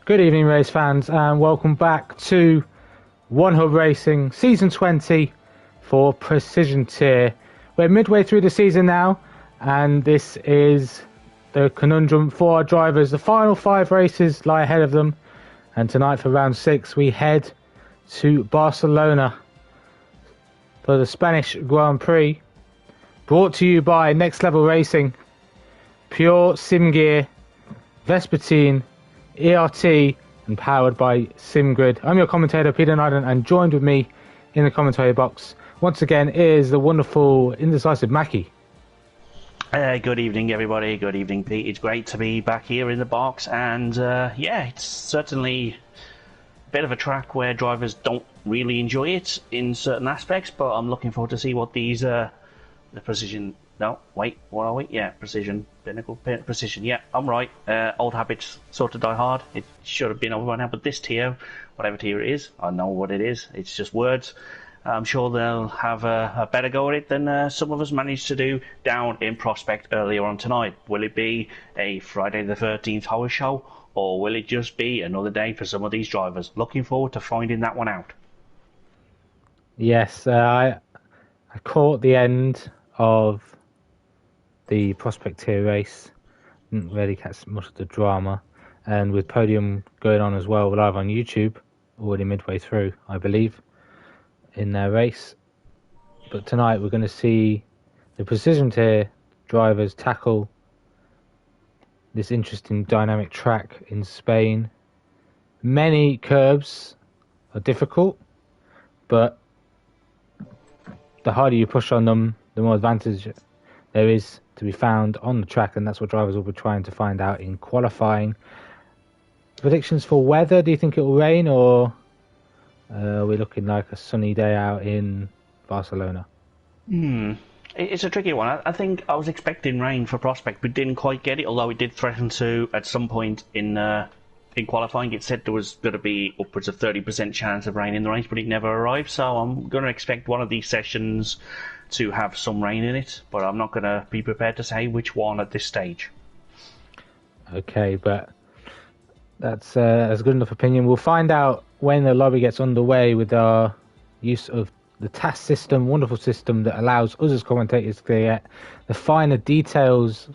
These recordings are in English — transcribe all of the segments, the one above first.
Good evening, race fans, and welcome back to One Hub Racing Season 20 for Precision Tier. We're midway through the season now, and this is the conundrum for our drivers. The final 5 races lie ahead of them, and tonight for round 6 we head to Barcelona for the Spanish Grand Prix, brought to you by Next Level Racing, Pure Sim Gear, Vespertine, ERT, and powered by SimGrid. I'm your commentator, Peter Nyden, and joined with me in the commentary box once again is the wonderful, indecisive Mackie. Good evening, everybody. Good evening, Pete. It's great to be back here in the box, and it's certainly a bit of a track where drivers don't really enjoy it in certain aspects, but I'm looking forward to see what these the precision. No, wait, what are we? Yeah, precision, pinnacle, precision. Yeah, I'm right. Old habits sort of die hard. It should have been over by now, but this tier, whatever tier it is, I know what it is. It's just words. I'm sure they'll have a better go at it than some of us managed to do down in Prospect earlier on tonight. Will it be a Friday the 13th horror show, or will it just be another day for some of these drivers? Looking forward to finding that one out. Yes, I caught the end of the Prospect Tier race. Didn't really catch much of the drama, and with Podium going on as well live on YouTube, already midway through, I believe, in their race. But tonight we're going to see the Precision Tier drivers tackle this interesting dynamic track in Spain. Many curbs are difficult, but the harder you push on them, the more advantage there is to be found on the track, and that's what drivers will be trying to find out in qualifying. Predictions for weather: do you think it will rain, or are we looking like a sunny day out in Barcelona? It's a tricky one. I think I was expecting rain for Prospect, but didn't quite get it, although it did threaten to at some point in qualifying. It said there was going to be upwards of 30% chance of rain in the race, but it never arrived, so I'm going to expect one of these sessions to have some rain in it, but I'm not going to be prepared to say which one at this stage. Okay, but that's a good enough opinion. We'll find out when the lobby gets underway with our use of the task system, wonderful system that allows us as commentators to get the finer details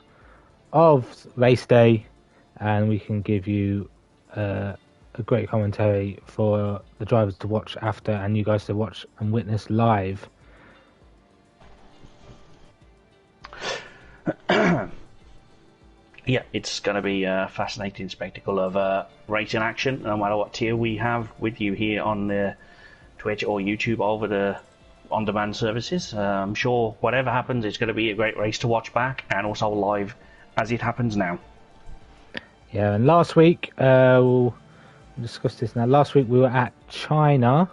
of race day, and we can give you a great commentary for the drivers to watch after and you guys to watch and witness live. Yeah, it's going to be a fascinating spectacle of racing action, no matter what tier we have with you here on the Twitch or YouTube over the on-demand services. I'm sure whatever happens, it's going to be a great race to watch back and also live as it happens now. Yeah, and last week, we'll discuss this now. Last week we were at China,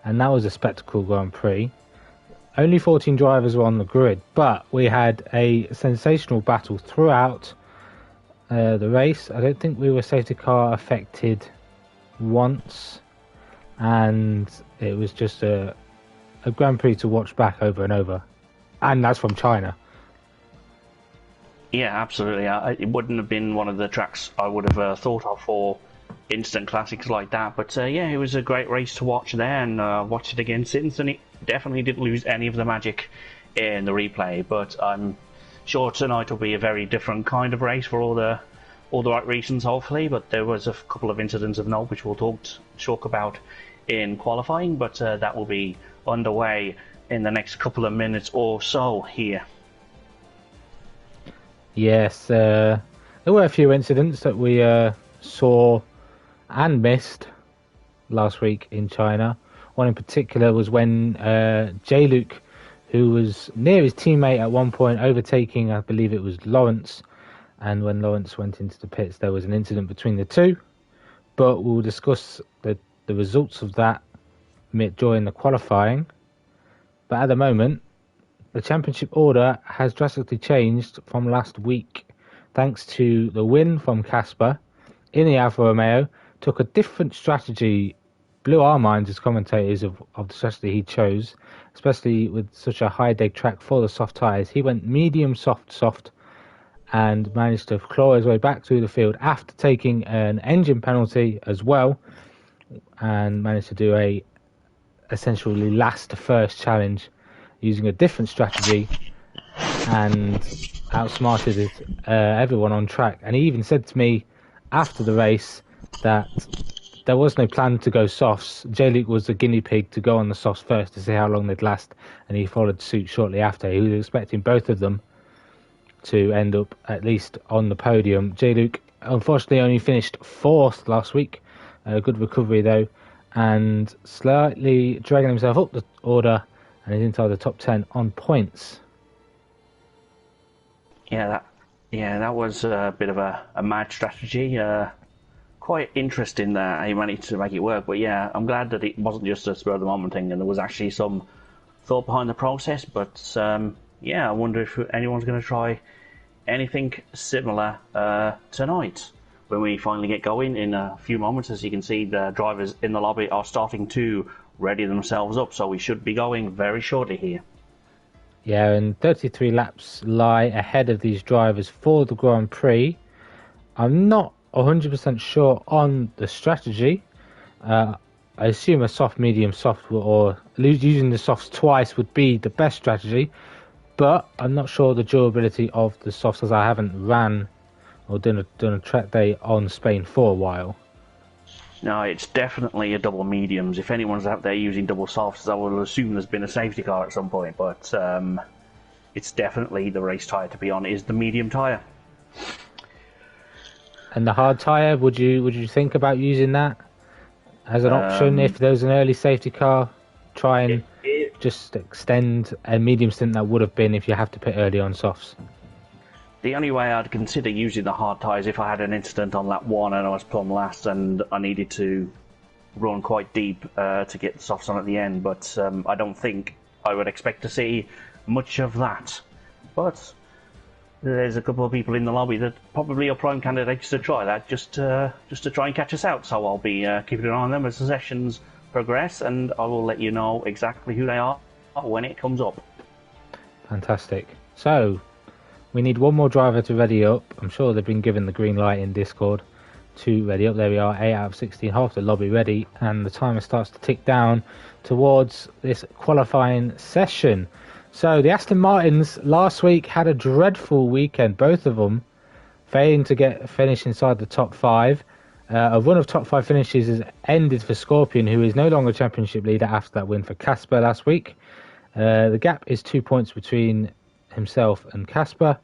and that was a spectacle Grand Prix. Only 14 drivers were on the grid, but we had a sensational battle throughout the race. I don't think we were safety car affected once, and it was just a Grand Prix to watch back over and over, and that's from China. Yeah, absolutely. It wouldn't have been one of the tracks I would have thought of for instant classics like that, but it was a great race to watch there, and watched it again since, and it definitely didn't lose any of the magic in the replay. But I'm sure tonight will be a very different kind of race for all the right reasons, hopefully. But there was a couple of incidents of note which we'll talk about in qualifying, but that will be underway in the next couple of minutes or so here. Yes, there were a few incidents that we saw and missed last week in China. One in particular was when J-Luke, who was near his teammate at one point, overtaking, I believe it was Lawrence, and when Lawrence went into the pits, there was an incident between the two. But we'll discuss the results of that during the qualifying. But at the moment, the championship order has drastically changed from last week, thanks to the win from Casper in the Alfa Romeo. Took a different strategy, blew our minds as commentators of the strategy he chose, especially with such a high deck track for the soft tyres. He went medium soft, and managed to claw his way back through the field after taking an engine penalty as well, and managed to do a essentially last to first challenge using a different strategy and outsmarted everyone on track. And he even said to me after the race that there was no plan to go softs. J-Luke was the guinea pig to go on the softs first to see how long they'd last, and he followed suit shortly after. He was expecting both of them to end up at least on the podium. J-Luke unfortunately only finished 4th last week. Good recovery though, and slightly dragging himself up the order, and he's inside the top 10 on points. Yeah, that was a bit of a mad strategy. Quite interesting that he managed to make it work. But yeah, I'm glad that it wasn't just a spur of the moment thing, and there was actually some thought behind the process. But yeah, I wonder if anyone's going to try anything similar tonight when we finally get going in a few moments. As you can see, the drivers in the lobby are starting to ready themselves up, so we should be going very shortly here. Yeah, and 33 laps lie ahead of these drivers for the Grand Prix. I'm not 100% sure on the strategy. I assume a soft, medium, soft, or using the softs twice would be the best strategy, but I'm not sure the durability of the softs, as I haven't ran or done a track day on Spain for a while. No, it's definitely a double mediums. If anyone's out there using double softs, I will assume there's been a safety car at some point, but it's definitely the race tyre to be on is the medium tyre. And the hard tyre, would you think about using that as an option if there's an early safety car? Try and just extend a medium stint that would have been if you have to pit early on softs. The only way I'd consider using the hard tyres if I had an incident on lap 1 and I was plumb last and I needed to run quite deep to get the softs on at the end, but I don't think I would expect to see much of that. But there's a couple of people in the lobby that probably are prime candidates to try that, just to try and catch us out. So I'll be keeping an eye on them as the sessions progress, and I will let you know exactly who they are when it comes up. Fantastic. So we need one more driver to ready up. I'm sure they've been given the green light in Discord to ready up. There we are, 8 out of 16, half the lobby ready, and the timer starts to tick down towards this qualifying session. So the Aston Martins last week had a dreadful weekend, both of them failing to finish inside the top 5. A run of top 5 finishes has ended for Scorpion, who is no longer championship leader after that win for Casper last week. The gap is 2 points between himself and Casper,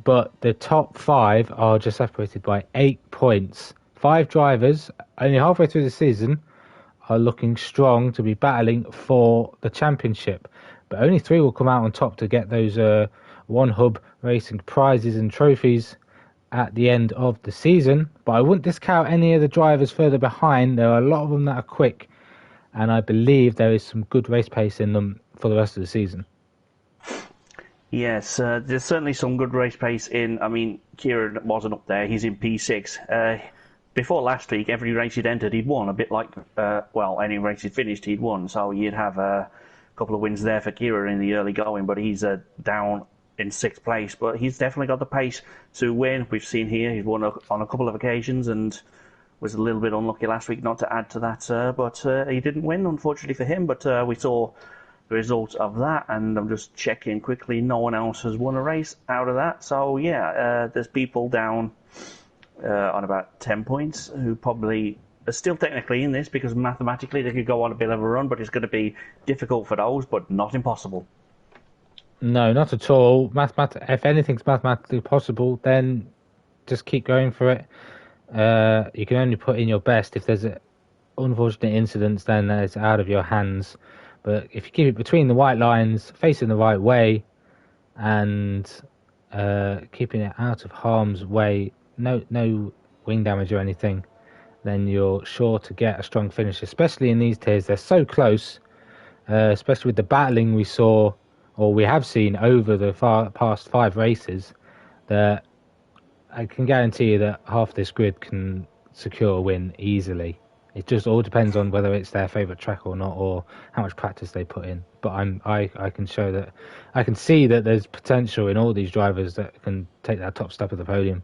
but the top 5 are just separated by 8 points. 5 drivers only halfway through the season are looking strong to be battling for the championship, but only 3 will come out on top to get those one hub racing prizes and trophies at the end of the season. But I wouldn't discount any of the drivers further behind. There are a lot of them that are quick, and I believe there is some good race pace in them for the rest of the season. Yes, there's certainly some good race pace in. I mean, Kieran wasn't up there. He's in P6. Before last week, every race he'd entered, he'd won. A bit like, any race he'd finished, he'd won. So you'd have a couple of wins there for Kieran in the early going, but he's down in 6th place. But he's definitely got the pace to win. We've seen here he's won on a couple of occasions and was a little bit unlucky last week not to add to that. But he didn't win, unfortunately for him. But we saw the result of that, and I'm just checking quickly. No one else has won a race out of that. So yeah, there's people down on about 10 points who probably are still technically in this because mathematically they could go on a bit of a run, but it's going to be difficult for those, but not impossible. No, not at all. If anything's mathematically possible, then just keep going for it. You can only put in your best. If there's unfortunate incidents, then it's out of your hands. But if you keep it between the white lines, facing the right way, and keeping it out of harm's way, no wing damage or anything, then you're sure to get a strong finish, especially in these tiers. They're so close, especially with the battling we saw, or we have seen over the past 5 races, that I can guarantee you that half this grid can secure a win easily It just all depends on whether it's their favourite track or not, or how much practice they put in. But I can show that, I can see that there's potential in all these drivers that can take that top step of the podium.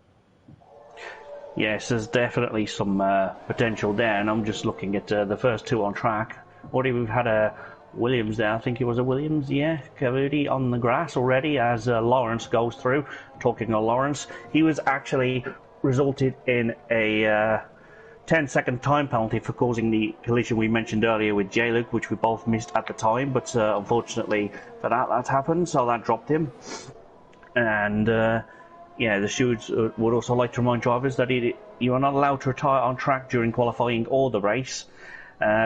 Yes, there's definitely some potential there, and I'm just looking at the first two on track. Already we've had a Williams there, I think it was a Williams, yeah, Cavudi on the grass already as Lawrence goes through. Talking of Lawrence, he was actually resulted in a 10-second time penalty for causing the collision we mentioned earlier with J-Luke, which we both missed at the time, but unfortunately for that happened, so that dropped him. And yeah, the stewards would also like to remind drivers that you are not allowed to retire on track during qualifying or the race,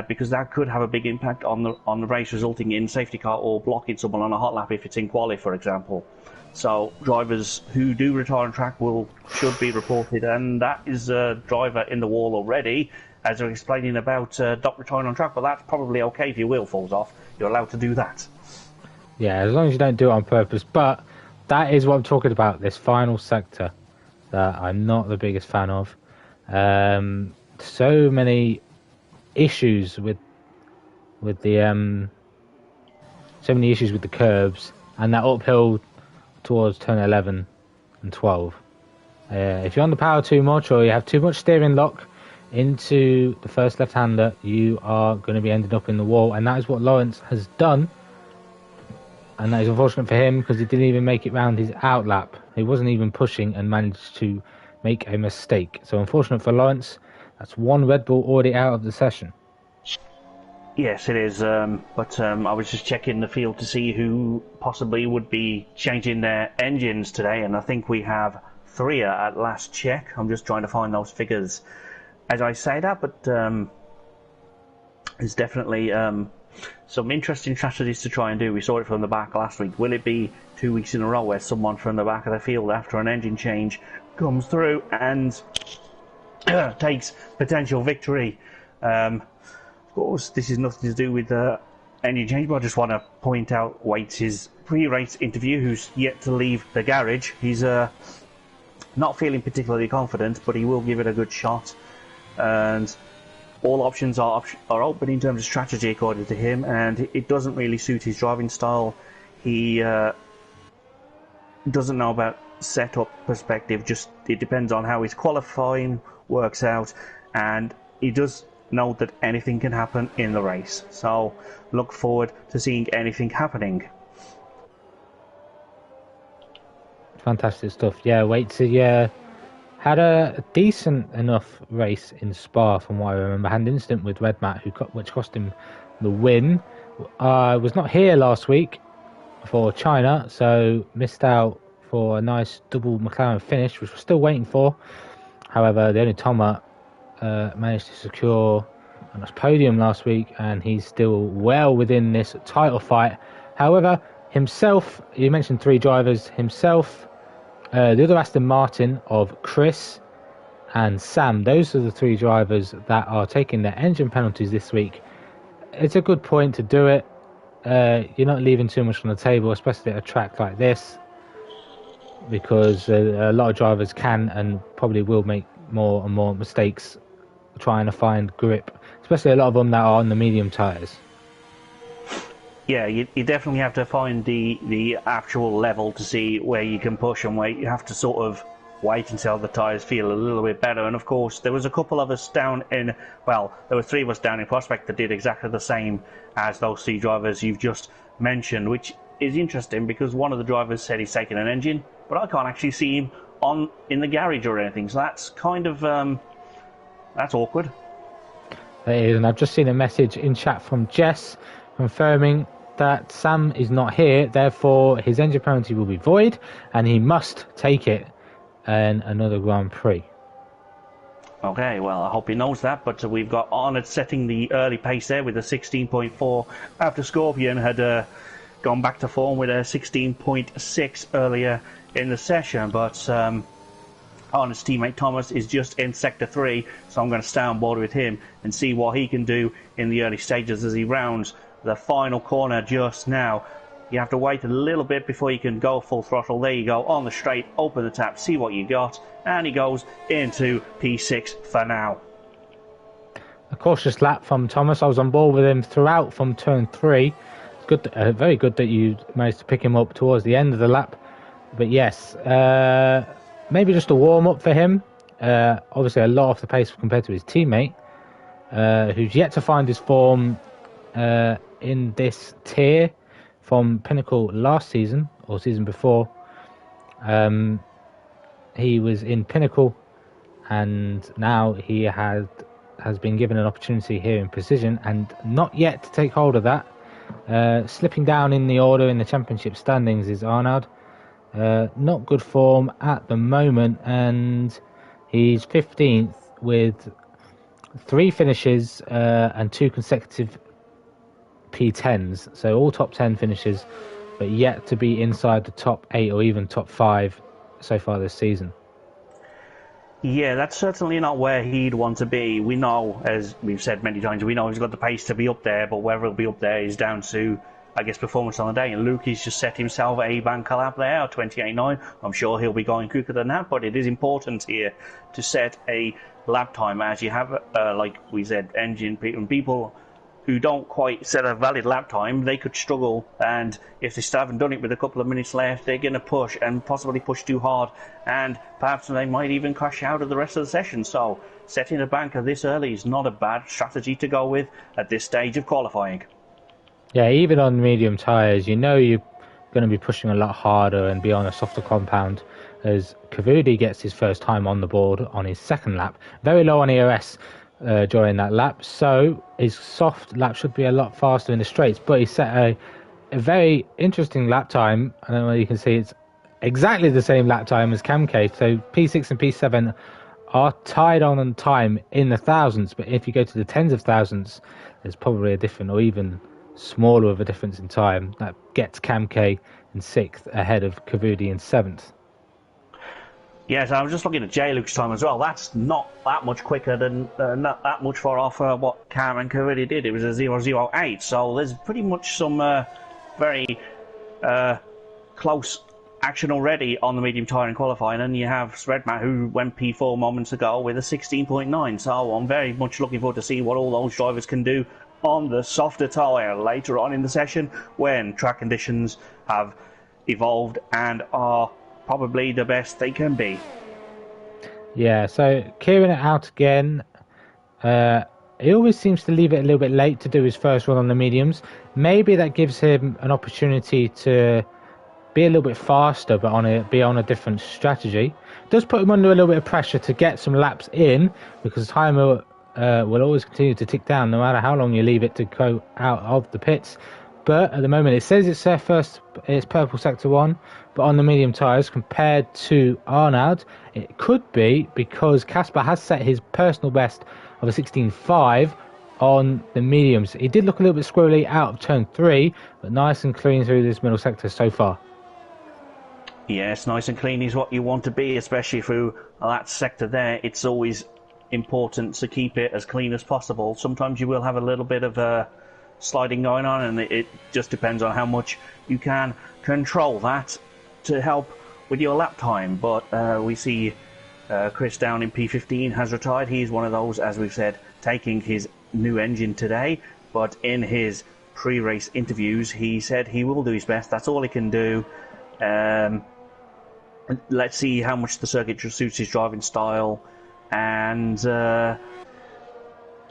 because that could have a big impact on the race, resulting in safety car or blocking someone on a hot lap if it's in quali, for example. So drivers who do retire on track should be reported, and that is a driver in the wall already, as they're explaining about not retiring on track. But that's probably okay if your wheel falls off. You're allowed to do that. Yeah, as long as you don't do it on purpose. But that is what I'm talking about, this final sector that I'm not the biggest fan of. So many issues with the so many issues with the curbs and that uphill towards turn 11 and 12. If you're on the power too much, or you have too much steering lock into the first left-hander, you are going to be ending up in the wall, and that is what Lawrence has done. And that is unfortunate for him, because he didn't even make it round his outlap. He wasn't even pushing and managed to make a mistake. So unfortunate for Lawrence. That's one Red Bull already out of the session. Yes, it is. But I was just checking the field to see who possibly would be changing their engines today, and I think we have 3 at last check. I'm just trying to find those figures as I say that, but there's definitely some interesting strategies to try and do. We saw it from the back last week. Will it be 2 weeks in a row where someone from the back of the field after an engine change comes through and takes potential victory? Of course, this is nothing to do with engine change, but I just want to point out Waits' pre-race interview, who's yet to leave the garage. He's not feeling particularly confident, but he will give it a good shot. And all options are open in terms of strategy, according to him, and it doesn't really suit his driving style. He doesn't know about setup perspective, just it depends on how his qualifying works out, and he does know that anything can happen in the race. So look forward to seeing anything happening. Fantastic stuff. Yeah, Waits had a decent enough race in Spa, from what I remember. Had an incident with Red Matt, which cost him the win. Was not here last week for China, so missed out for a nice double McLaren finish, which we're still waiting for. However, the only Thomas managed to secure a nice podium last week, and he's still well within this title fight. However, himself, you mentioned 3 drivers, himself, the other Aston Martin of Chris and Sam, those are the 3 drivers that are taking their engine penalties this week. It's a good point to do it. You're not leaving too much on the table, especially at a track like this, because a lot of drivers can and probably will make more and more mistakes trying to find grip, especially a lot of them that are on the medium tyres. Yeah, you definitely have to find the actual level to see where you can push and where you have to sort of wait until the tyres feel a little bit better. And of course, there was a couple of us down in, well, there were 3 of us down in Prospect that did exactly the same as those 3 drivers you've just mentioned, which is interesting because one of the drivers said he's taking an engine, but I can't actually see him in the garage or anything. So that's kind of that's awkward. It is, and I've just seen a message in chat from Jess confirming that Sam is not here, therefore his engine penalty will be void, and he must take it in another Grand Prix. Okay, well, I hope he knows that, but we've got Arnott setting the early pace there with a 16.4 after Scorpion had gone back to form with a 16.6 earlier in the session, but Arnott's teammate Thomas is just in Sector 3, so I'm going to stay on board with him and see what he can do in the early stages as he rounds the final corner just now. You have to wait a little bit before you can go full throttle. There you go, on the straight, open the tap, see what you got, and he goes into P6 for now. cautious lap from Thomas. I was on board with him throughout from turn 3. It's good, very good that you managed to pick him up towards the end of the lap. But yes, maybe just a warm-up for him. Obviously a lot off the pace compared to his teammate, who's yet to find his form in this tier from Pinnacle last season, or season before. He was in Pinnacle, and now he has been given an opportunity here in Precision, and not yet to take hold of that. Slipping down in the order in the championship standings is Arnaud. Not good form at the moment, and he's 15th with 3 finishes and 2 consecutive P10s, so all top 10 finishes, but yet to be inside the top 8 or even top 5 so far this season. Yeah, that's certainly not where he'd want to be. We know, as we've said many times, we know he's got the pace to be up there, but whether he'll be up there is down to, I guess, performance on the day. And Lukey's just set himself a bank lap there, 28.9. I'm sure he'll be going quicker than that, but it is important here to set a lap time, as you have, like we said, engine people who don't quite set a valid lap time, they could struggle, and if they still haven't done it with a couple of minutes left, they're going to push, and possibly push too hard, and perhaps they might even crash out of the rest of the session. So setting a banker this early is not a bad strategy to go with at this stage of qualifying. Yeah, even on medium tyres, you know you're going to be pushing a lot harder and be on a softer compound, as Kavudi gets his first time on the board on his second lap. Very low on ERS during that lap, so his soft lap should be a lot faster in the straights, but he set a very interesting lap time. I don't know whether you can see, it's exactly the same lap time as Camke, so P6 and P7 are tied on time in the thousands, but if you go to the tens of thousands, there's probably a different or even smaller of a difference in time that gets Camke in 6th ahead of Kavudi in 7th. Yes, I was just looking at J-Luke's time as well. That's not that much quicker than, not that much far off what Cam and Kavudi did. It was a 0.08, so there's pretty much some very close action already on the medium tyre in qualifying, and you have Sredmat, who went P4 moments ago with a 16.9, so I'm very much looking forward to see what all those drivers can do on the softer tyre later on in the session, when track conditions have evolved and are probably the best they can be. Yeah, so clearing it out again. He always seems to leave it a little bit late to do his first run on the mediums. Maybe that gives him an opportunity to be a little bit faster, but be on a different strategy. It does put him under a little bit of pressure to get some laps in, because time will always continue to tick down no matter how long you leave it to go out of the pits. But at the moment it says it's it's purple sector 1, but on the medium tyres compared to Arnaud, it could be because Casper has set his personal best of a 16.5 on the mediums. He did look a little bit squirrely out of turn 3, but nice and clean through this middle sector so far. Yes, nice and clean is what you want to be, especially through that sector there. It's always important to keep it as clean as possible. Sometimes you will have a little bit of sliding going on, and it just depends on how much you can control that to help with your lap time. But we see Chris down in P15 has retired. He's one of those, as we've said, taking his new engine today, but in his pre-race interviews he said he will do his best. That's all he can do. Let's see how much the circuit suits his driving style, and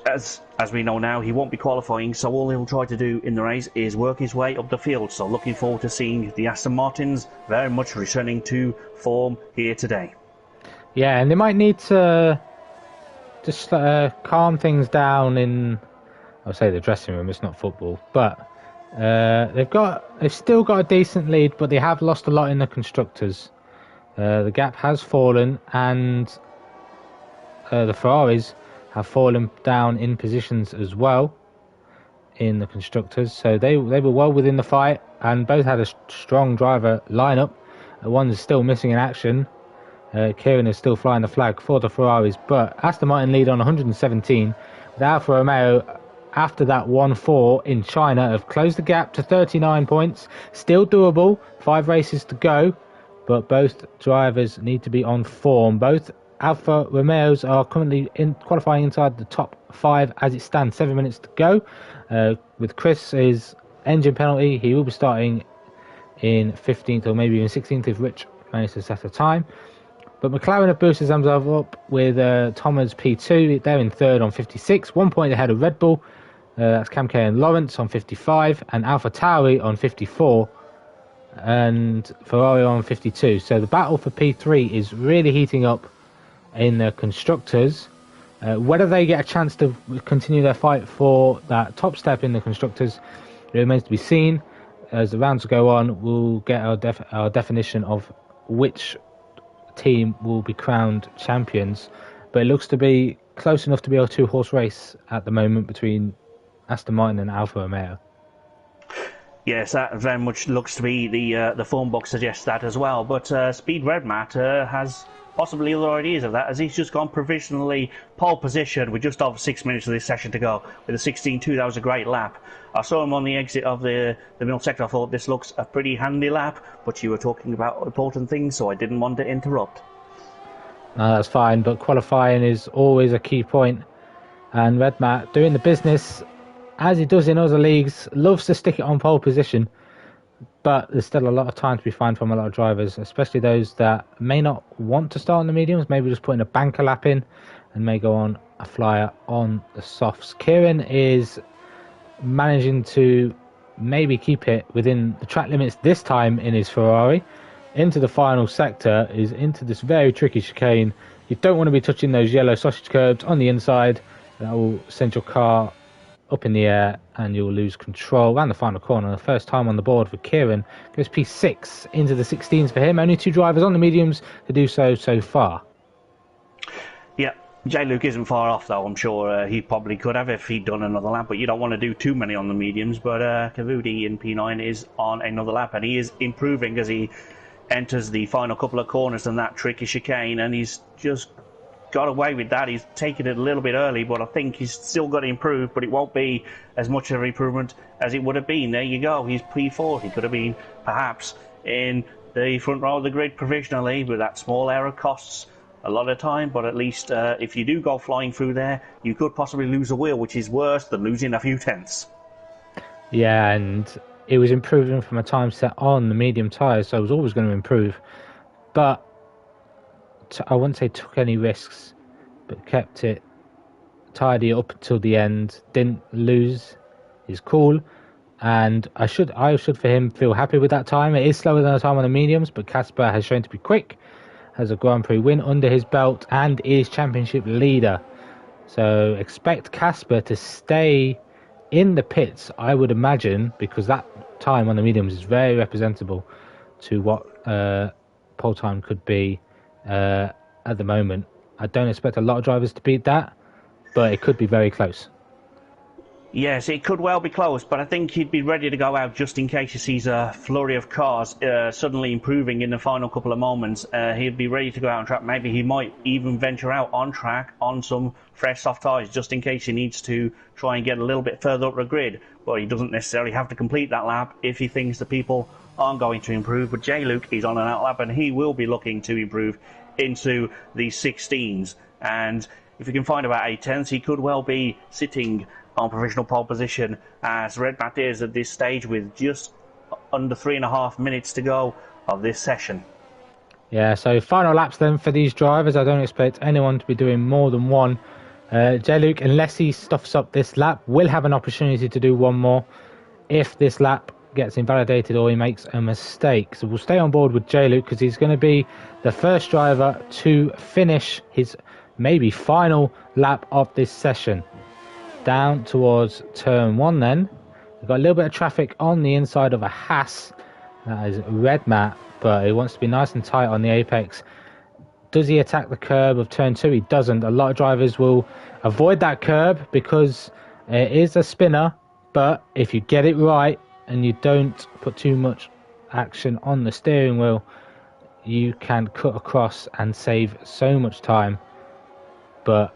as we know now, he won't be qualifying, so all he'll try to do in the race is work his way up the field. So looking forward to seeing the Aston Martins very much returning to form here today. Yeah, and they might need to just calm things down in, I'll say, the dressing room. It's not football, but they've still got a decent lead, but they have lost a lot in the constructors. The gap has fallen, and the Ferraris have fallen down in positions as well in the constructors. So they were well within the fight, and both had a strong driver lineup. One's still missing in action. Kieran is still flying the flag for the Ferraris, but Aston Martin lead on 117. With Alfa Romeo, after that 1-4 in China, have closed the gap to 39 points. Still doable, 5 races to go, but both drivers need to be on form. Both Alfa Romeos are currently qualifying inside the top 5 as it stands. 7 minutes to go. With Chris's engine penalty, he will be starting in 15th or maybe even 16th if Rich manages to set a time. But McLaren have boosted themselves up with Thomas P2. They're in third on 56, 1 point ahead of Red Bull. That's Cam K and Lawrence on 55, and AlphaTauri on 54, and Ferrari on 52. So the battle for P3 is really heating up in the constructors. Whether they get a chance to continue their fight for that top step in the constructors, it remains to be seen. As the rounds go on, we'll get our definition of which team will be crowned champions. But it looks to be close enough to be a 2-horse race at the moment between Aston Martin and Alfa Romeo. Yes, that very much looks to be the form book suggests that as well. But Speed Red Matt has possibly other ideas of that, as he's just gone provisionally pole position with just over 6 minutes of this session to go with a 16.2. That was a great lap. I saw him on the exit of the middle sector. I thought this looks a pretty handy lap, but you were talking about important things, so I didn't want to interrupt. No, that's fine, but qualifying is always a key point. And Red Matt, doing the business as he does in other leagues, loves to stick it on pole position, but there's still a lot of time to be found from a lot of drivers, especially those that may not want to start on the mediums, maybe just putting a banker lap in and may go on a flyer on the softs. Kieran is managing to maybe keep it within the track limits this time in his Ferrari. Into the final sector is into this very tricky chicane. You don't want to be touching those yellow sausage curbs on the inside. That will send your car up in the air and you'll lose control. Around the final corner, the first time on the board for Kieran, goes P6 into the 16s for him. Only 2 drivers on the mediums to do so far. Yeah, J. Luke isn't far off though. I'm sure he probably could have if he'd done another lap, but you don't want to do too many on the mediums. But Kavudi in P9 is on another lap, and he is improving as he enters the final couple of corners and that tricky chicane, and he's just got away with that. He's taken it a little bit early, but I think he's still got to improve, but it won't be as much of an improvement as it would have been. There you go, he's P4. He could have been perhaps in the front row of the grid provisionally, but that small error costs a lot of time. But at least if you do go flying through there, you could possibly lose a wheel, which is worse than losing a few tenths. Yeah, and it was improving from a time set on the medium tyres, so it was always going to improve. But I wouldn't say took any risks, but kept it tidy up until the end. Didn't lose his cool, and I should for him feel happy with that time. It is slower than the time on the mediums, but Casper has shown to be quick, has a Grand Prix win under his belt, and is championship leader. So expect Casper to stay in the pits, I would imagine, because that time on the mediums is very representable to what pole time could be at the moment. I don't expect a lot of drivers to beat that, but it could be very close. Yes, it could well be close, but I think he'd be ready to go out just in case he sees a flurry of cars suddenly improving in the final couple of moments. He'd be ready to go out on track. Maybe he might even venture out on track on some fresh soft tyres just in case he needs to try and get a little bit further up the grid. But he doesn't necessarily have to complete that lap if he thinks the people aren't going to improve. But J. Luke is on an out lap, and he will be looking to improve into the 16s. And if he can find about 8 tenths, he could well be sitting on provisional pole position as Red Matt is at this stage with just under 3.5 minutes to go of this session. Yeah, so final laps then for these drivers. I don't expect anyone to be doing more than one. J-Luke, unless he stuffs up this lap, will have an opportunity to do one more if this lap gets invalidated or he makes a mistake. So we'll stay on board with J-Luke because he's going to be the first driver to finish his maybe final lap of this session. Down towards turn 1 then. We've got a little bit of traffic on the inside of a Haas. That is Red Matt, but he wants to be nice and tight on the apex. Does he attack the curb of turn 2? He doesn't. A lot of drivers will avoid that curb because it is a spinner, but if you get it right and you don't put too much action on the steering wheel, you can cut across and save so much time. But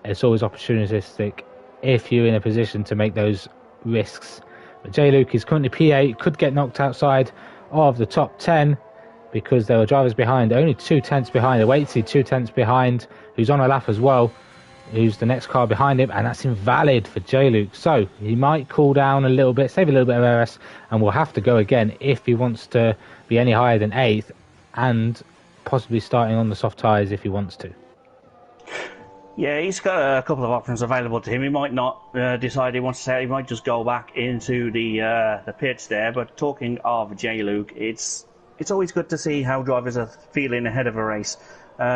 it's always opportunistic if you're in a position to make those risks. But J. Luke is currently P8, could get knocked outside of the top 10 because there were drivers behind, only 2 tenths behind. A Waitsy 2 tenths behind, who's on a lap as well. who's the next car behind him, and that's invalid for J-Luke. So he might cool down a little bit, save a little bit of RS, and will have to go again if he wants to be any higher than 8th, and possibly starting on the soft tyres if he wants to. Yeah, he's got a couple of options available to him. He might not decide he wants to stay. He might just go back into the pits there. But talking of J-Luke, it's always good to see how drivers are feeling ahead of a race.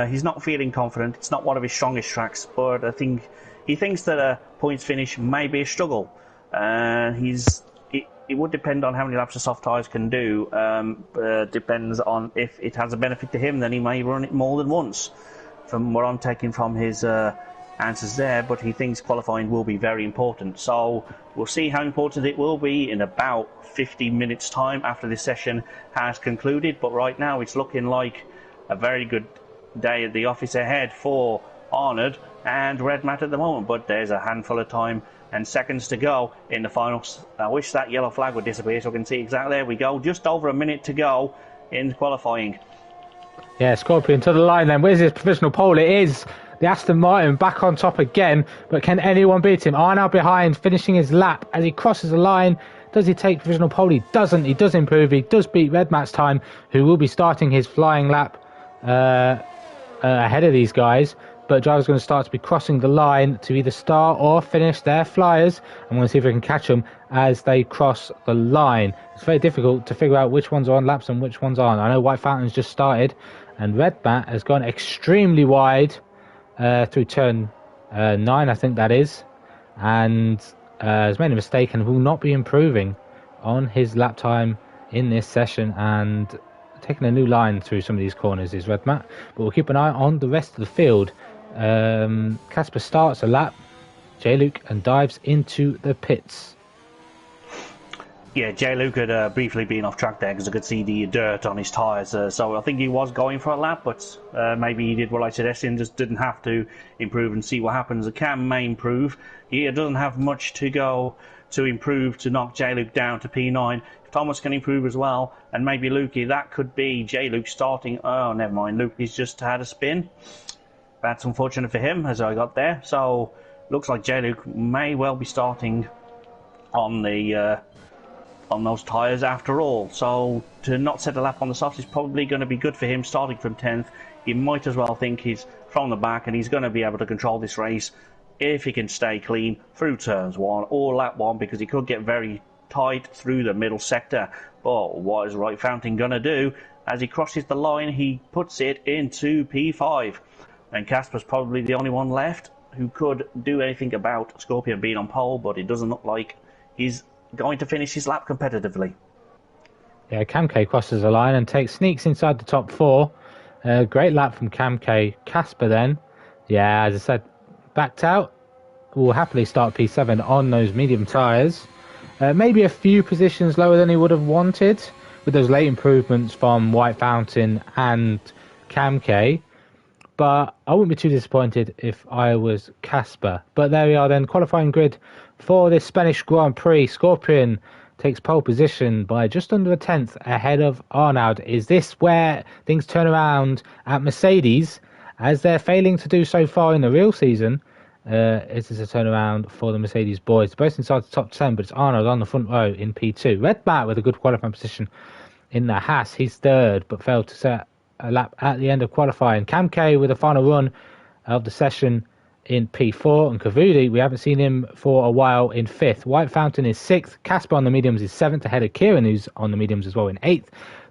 He's not feeling confident. It's not one of his strongest tracks, but I think he thinks that a points finish may be a struggle. It would depend on how many laps the soft tyres can do. Depends on if it has a benefit to him, then he may run it more than once. From what I'm taking from his answers there, but he thinks qualifying will be very important. So we'll see how important it will be in about 50 minutes time after this session has concluded. But right now it's looking like a very good day at the office ahead for Arnold and Red Matt at the moment, but there's a handful of time and seconds to go in the finals. I wish that yellow flag would disappear so I can see exactly. There we go, just over a minute to go in qualifying. Yeah, Scorpion to the line then. Where's his provisional pole? It is the Aston Martin back on top again, but can anyone beat him? Arnold behind, finishing his lap as he crosses the line. Does he take provisional pole? He doesn't. He does improve. He does beat Red Matt's time, who will be starting his flying lap ahead of these guys. But driver's going to start to be crossing the line to either start or finish their flyers. I'm going to see if we can catch them as they cross the line. It's very difficult to figure out which ones are on laps and which ones aren't. I know White Fountain's just started, and Red Matt has gone extremely wide through turn 9, I think that is, and has made a mistake and will not be improving on his lap time in this session, and taking a new line through some of these corners is Red Matt. But we'll keep an eye on the rest of the field. Casper starts a lap, J-Luke, and dives into the pits. Yeah, J-Luke had briefly been off track there because I could see the dirt on his tyres. So I think he was going for a lap, but maybe he did what I suggested and just didn't have to improve and see what happens. The Cam may improve. He doesn't have much to go to improve to knock J-Luke down to P9. If Thomas can improve as well, and maybe Lukey, that could be J-Luke starting. Oh, never mind. Lukey's just had a spin. That's unfortunate for him, as I got there. So looks like J-Luke may well be starting on the on those tyres after all. So to not set a lap on the softs is probably going to be good for him starting from 10th. He might as well think he's from the back and he's going to be able to control this race if he can stay clean through turns 1 or lap 1, because he could get very tight through the middle sector. But what is Right Fountain going to do? As he crosses the line, he puts it into P5. And Casper's probably the only one left who could do anything about Scorpion being on pole, but it doesn't look like he's going to finish his lap competitively. Yeah, Cam K crosses the line and sneaks inside the top 4. Great lap from Cam K. Casper then, yeah, as I said, backed out. Will happily start P7 on those medium tyres. Maybe a few positions lower than he would have wanted with those late improvements from White Fountain and Cam K. But I wouldn't be too disappointed if I was Casper. But there we are then, qualifying grid for this Spanish Grand Prix. Scorpion takes pole position by just under a tenth ahead of Arnaud. Is this where things turn around at Mercedes, as they're failing to do so far in the real season? Is this a turnaround for the Mercedes boys? Both inside the top 10, but it's Arnaud on the front row in P2. Red Matt with a good qualifying position in the Haas. He's third, but failed to set a lap at the end of qualifying. Cam K with a final run of the session in P4, and Kavudi, we haven't seen him for a while, in 5th. White Fountain is 6th. Casper on the mediums is 7th, ahead of Kieran, who's on the mediums as well, in 8th.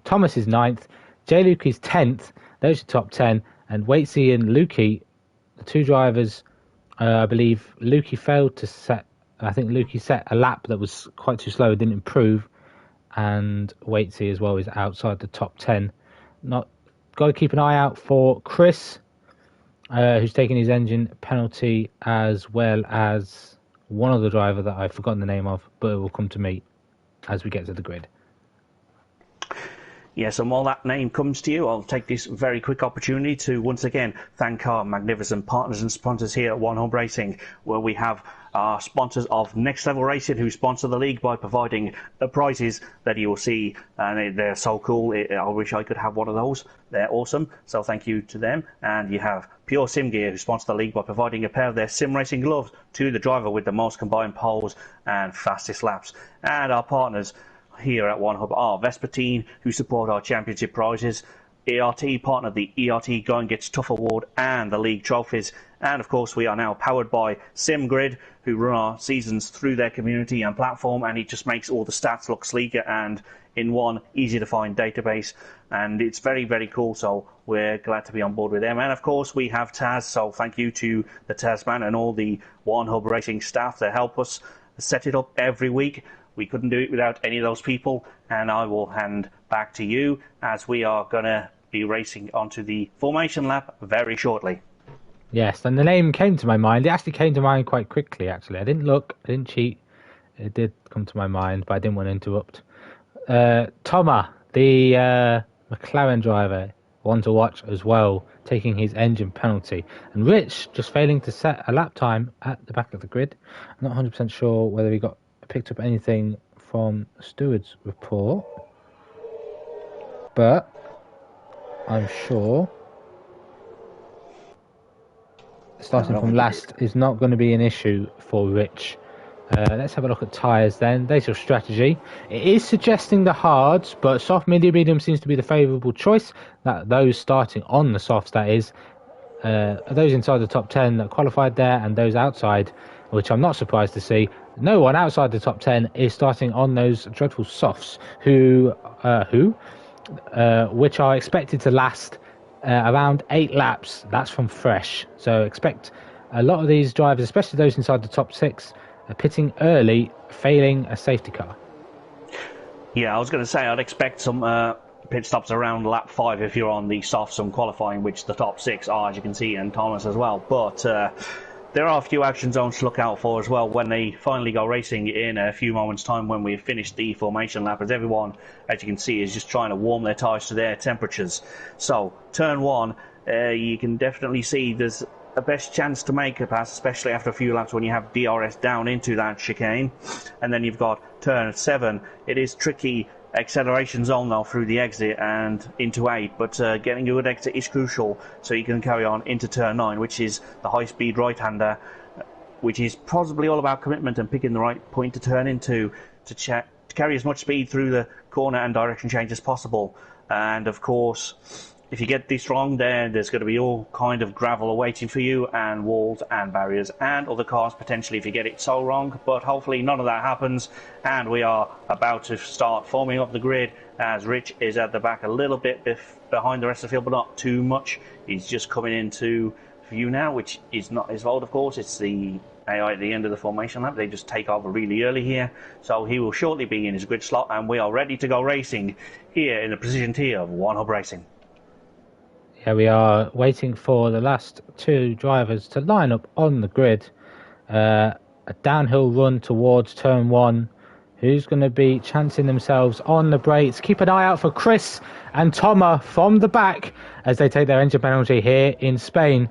Thomas is 9th. J-Luke is 10th. Those are top 10. And Waitsy and Lukey, the two drivers, I believe Lukey failed to set, I think Lukey set a lap that was quite too slow, didn't improve. And Waitsy as well is outside the top 10. Got to keep an eye out for Chris, who's taking his engine penalty, as well as one other driver that I've forgotten the name of, but it will come to me as we get to the grid. Yes, and while that name comes to you, I'll take this very quick opportunity to once again thank our magnificent partners and sponsors here at One Hub Racing, where we have are sponsors of Next Level Racing, who sponsor the league by providing the prizes that you will see, and they're so cool. I wish I could have one of those. They're awesome, so thank you to them. And you have Pure Sim Gear, who sponsor the league by providing a pair of their sim racing gloves to the driver with the most combined poles and fastest laps. And our partners here at One Hub are Vespertine, who support our championship prizes, ERT, partner of the ERT Going Gets Tough Award and the league trophies. And of course we are now powered by SimGrid, who run our seasons through their community and platform, and it just makes all the stats look sleeker and in one easy to find database, and it's very, very cool, so we're glad to be on board with them. And of course we have Taz, so thank you to the Tasman and all the One Hub Racing staff that help us set it up every week. We couldn't do it without any of those people, and I will hand back to you as we are going to be racing onto the formation lap very shortly. Yes, and the name came to my mind. It actually came to mind quite quickly, actually. I didn't look, I didn't cheat. It did come to my mind, but I didn't want to interrupt. Thomas, the McLaren driver, one to watch as well, taking his engine penalty. And Rich just failing to set a lap time at the back of the grid. I'm not 100% sure whether he picked up anything from the steward's report, but I'm sure starting from last is not going to be an issue for Rich. Let's have a look at tyres then. Data strategy. It is suggesting the hards, but soft, medium seems to be the favourable choice. That those starting on the softs, that is, those inside the top 10 that qualified there, and those outside, which I'm not surprised to see. No one outside the top 10 is starting on those dreadful softs, which are expected to last around 8 laps. That's from fresh. So expect a lot of these drivers, especially those inside the top 6, pitting early, failing a safety car. Yeah, I was going to say I'd expect some pit stops around lap 5 if you're on the softs and qualifying, which the top 6 are, as you can see, and Thomas as well. But there are a few action zones to look out for as well when they finally go racing in a few moments' time when we've finished the formation lap, as everyone, as you can see, is just trying to warm their tyres to their temperatures. So, turn 1, you can definitely see there's a best chance to make a pass, especially after a few laps when you have DRS down into that chicane. And then you've got turn 7. It is tricky acceleration zone though through the exit and into 8, but getting a good exit is crucial so you can carry on into turn 9, which is the high speed right hander, which is possibly all about commitment and picking the right point to turn into to carry as much speed through the corner and direction change as possible. And of course, if you get this wrong, then there's going to be all kind of gravel awaiting for you, and walls and barriers and other cars potentially if you get it so wrong, but hopefully none of that happens. And we are about to start forming up the grid as Rich is at the back a little bit behind the rest of the field, but not too much. He's just coming into view now, which is not his fault, of course. It's the AI at the end of the formation lap. They just take over really early here, so he will shortly be in his grid slot, and we are ready to go racing here in the precision tier of One Hub Racing. Yeah, we are waiting for the last 2 drivers to line up on the grid. A downhill run towards turn 1. Who's going to be chancing themselves on the brakes? Keep an eye out for Chris and Thomas from the back as they take their engine penalty here in Spain.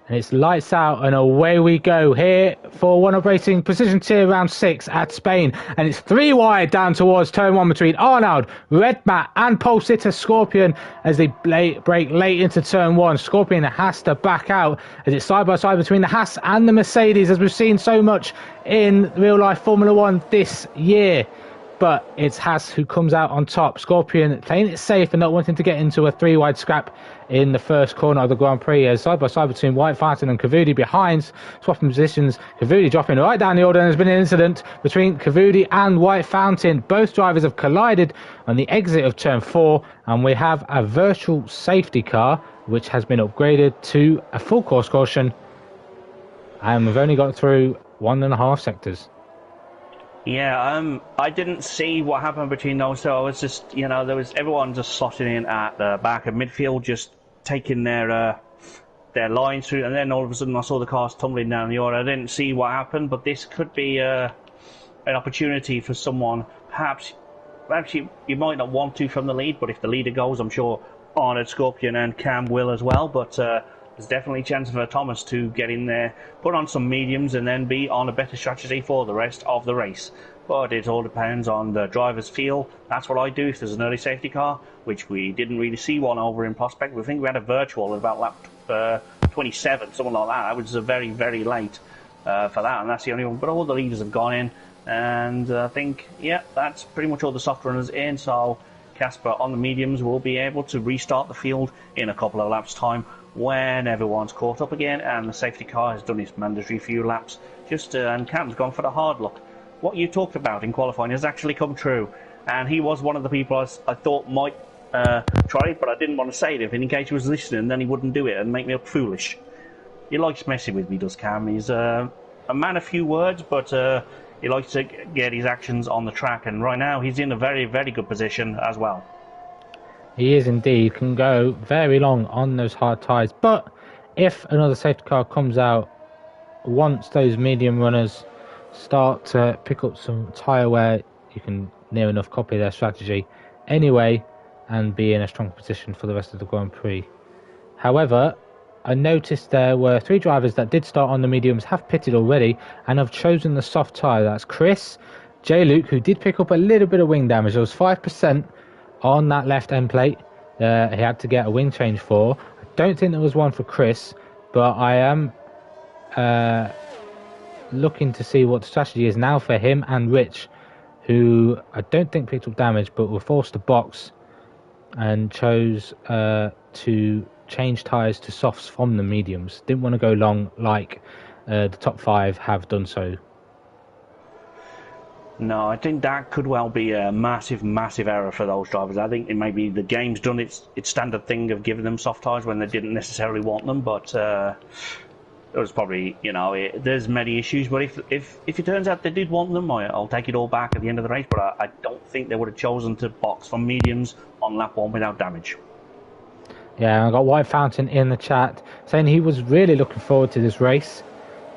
And it's lights out and away we go here for One Hub Racing Precision Tier Round 6 at Spain. And it's 3 wide down towards turn 1 between Arnaud, Redmat and Pole Sitter Scorpion as they break late into turn 1. Scorpion has to back out as it's side by side between the Haas and the Mercedes, as we've seen so much in real life Formula 1 this year. But it's Haas who comes out on top. Scorpion playing it safe and not wanting to get into a 3 wide scrap in the first corner of the Grand Prix, as side by side between White Fountain and Cavudi behind, swapping positions. Cavudi dropping right down the order, and there's been an incident between Cavudi and White Fountain. Both drivers have collided on the exit of turn 4, and we have a virtual safety car which has been upgraded to a full course caution, and we've only got through 1.5 sectors. Yeah, I didn't see what happened between those two. I was just, there was everyone just slotting in at the back of midfield, just taking their lines through, and then all of a sudden I saw the cars tumbling down the order. I didn't see what happened, but this could be an opportunity for someone. Perhaps you might not want to from the lead, but if the leader goes, I'm sure Arnold, Scorpion and Cam will as well. But there's definitely a chance for Thomas to get in there, put on some mediums, and then be on a better strategy for the rest of the race. But it all depends on the driver's feel. That's what I do if there's an early safety car, which we didn't really see one over in Prospect. We think we had a virtual at about lap 27, something like that. That was very, very late for that, and that's the only one. But all the leaders have gone in, and I think, yeah, that's pretty much all the soft runners in. So Casper on the mediums will be able to restart the field in a couple of laps' time when everyone's caught up again, and the safety car has done its mandatory few laps. And Cam's gone for the hard luck. What you talked about in qualifying has actually come true, and he was one of the people I thought might try it, but I didn't want to say it in case he was listening, then he wouldn't do it and make me look foolish. He likes messing with me, does Cam. He's a man of few words, but he likes to get his actions on the track, and right now he's in a very, very good position as well. He is indeed, can go very long on those hard tyres, but if another safety car comes out, once those medium runners start to pick up some tyre wear, you can near enough copy their strategy anyway and be in a strong position for the rest of the Grand Prix. However, I noticed there were 3 drivers that did start on the mediums, have pitted already, and have chosen the soft tyre. That's Chris, J-Luke, who did pick up a little bit of wing damage. There was 5% on that left end plate he had to get a wing change for. I don't think there was one for Chris, but I am looking to see what the strategy is now for him and Rich, who I don't think picked up damage, but were forced to box and chose to change tyres to softs from the mediums. Didn't want to go long like the top 5 have done so. No, I think that could well be a massive, massive error for those drivers. I think it may be the game's done its standard thing of giving them soft tyres when they didn't necessarily want them, but it was probably, there's many issues, but if it turns out they did want them, I'll take it all back at the end of the race, but I don't think they would have chosen to box from mediums on lap 1 without damage. Yeah, I got White Fountain in the chat saying he was really looking forward to this race,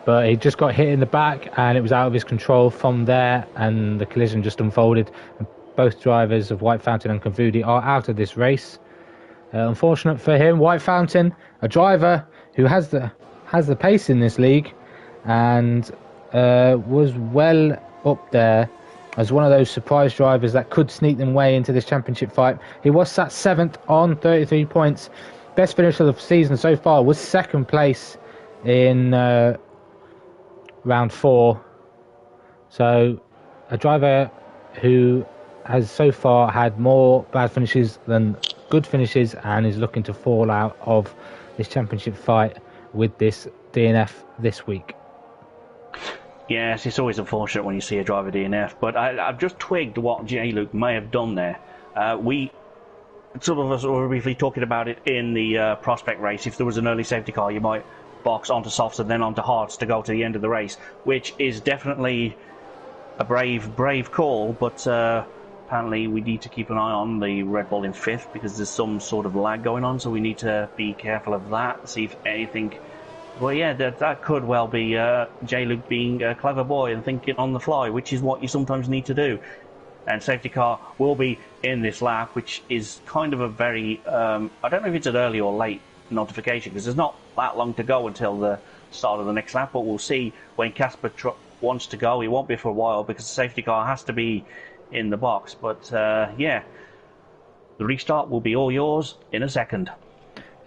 but he just got hit in the back and it was out of his control from there, and the collision just unfolded. And both drivers of White Fountain and Convudi are out of this race. Unfortunate for him. White Fountain, a driver who has the pace in this league and was well up there as one of those surprise drivers that could sneak them way into this championship fight. He was sat 7th on 33 points. Best finish of the season so far was 2nd place in round 4. So a driver who has so far had more bad finishes than good finishes and is looking to fall out of this championship fight with this DNF this week. Yes, it's always unfortunate when you see a driver DNF, but I've just twigged what J-Luke may have done there. Some of us were briefly talking about it in the prospect race. If there was an early safety car, you might box onto softs and then onto hards to go to the end of the race, which is definitely a brave call, but apparently we need to keep an eye on the Red Bull in 5th because there's some sort of lag going on, so we need to be careful of that, see if anything. Well, yeah, that could well be J-Luke being a clever boy and thinking on the fly, which is what you sometimes need to do. And safety car will be in this lap, which is kind of a very, I don't know if it's an early or late notification, because there's not that long to go until the start of the next lap, but we'll see when Casper wants to go. He won't be for a while because the safety car has to be in the box. But, yeah, the restart will be all yours in a second.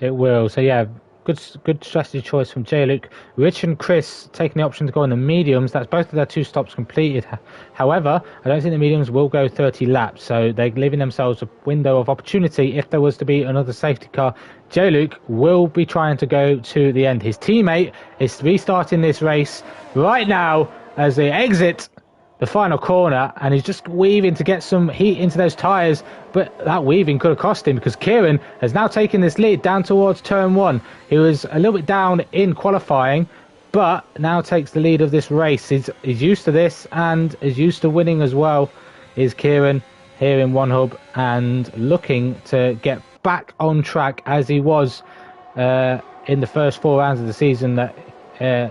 It will. So, yeah, good strategy choice from J-Luke. Rich and Chris taking the option to go on the mediums. That's both of their 2 stops completed. However, I don't think the mediums will go 30 laps, so they're leaving themselves a window of opportunity if there was to be another safety car. J-Luke will be trying to go to the end. His teammate is restarting this race right now as they exit the final corner, and he's just weaving to get some heat into those tyres, but that weaving could have cost him because Kieran has now taken this lead down towards turn 1. He was a little bit down in qualifying, but now takes the lead of this race. He's used to this and is used to winning as well, is Kieran here in One Hub, and looking to get back on track as he was in the first 4 rounds of the season, that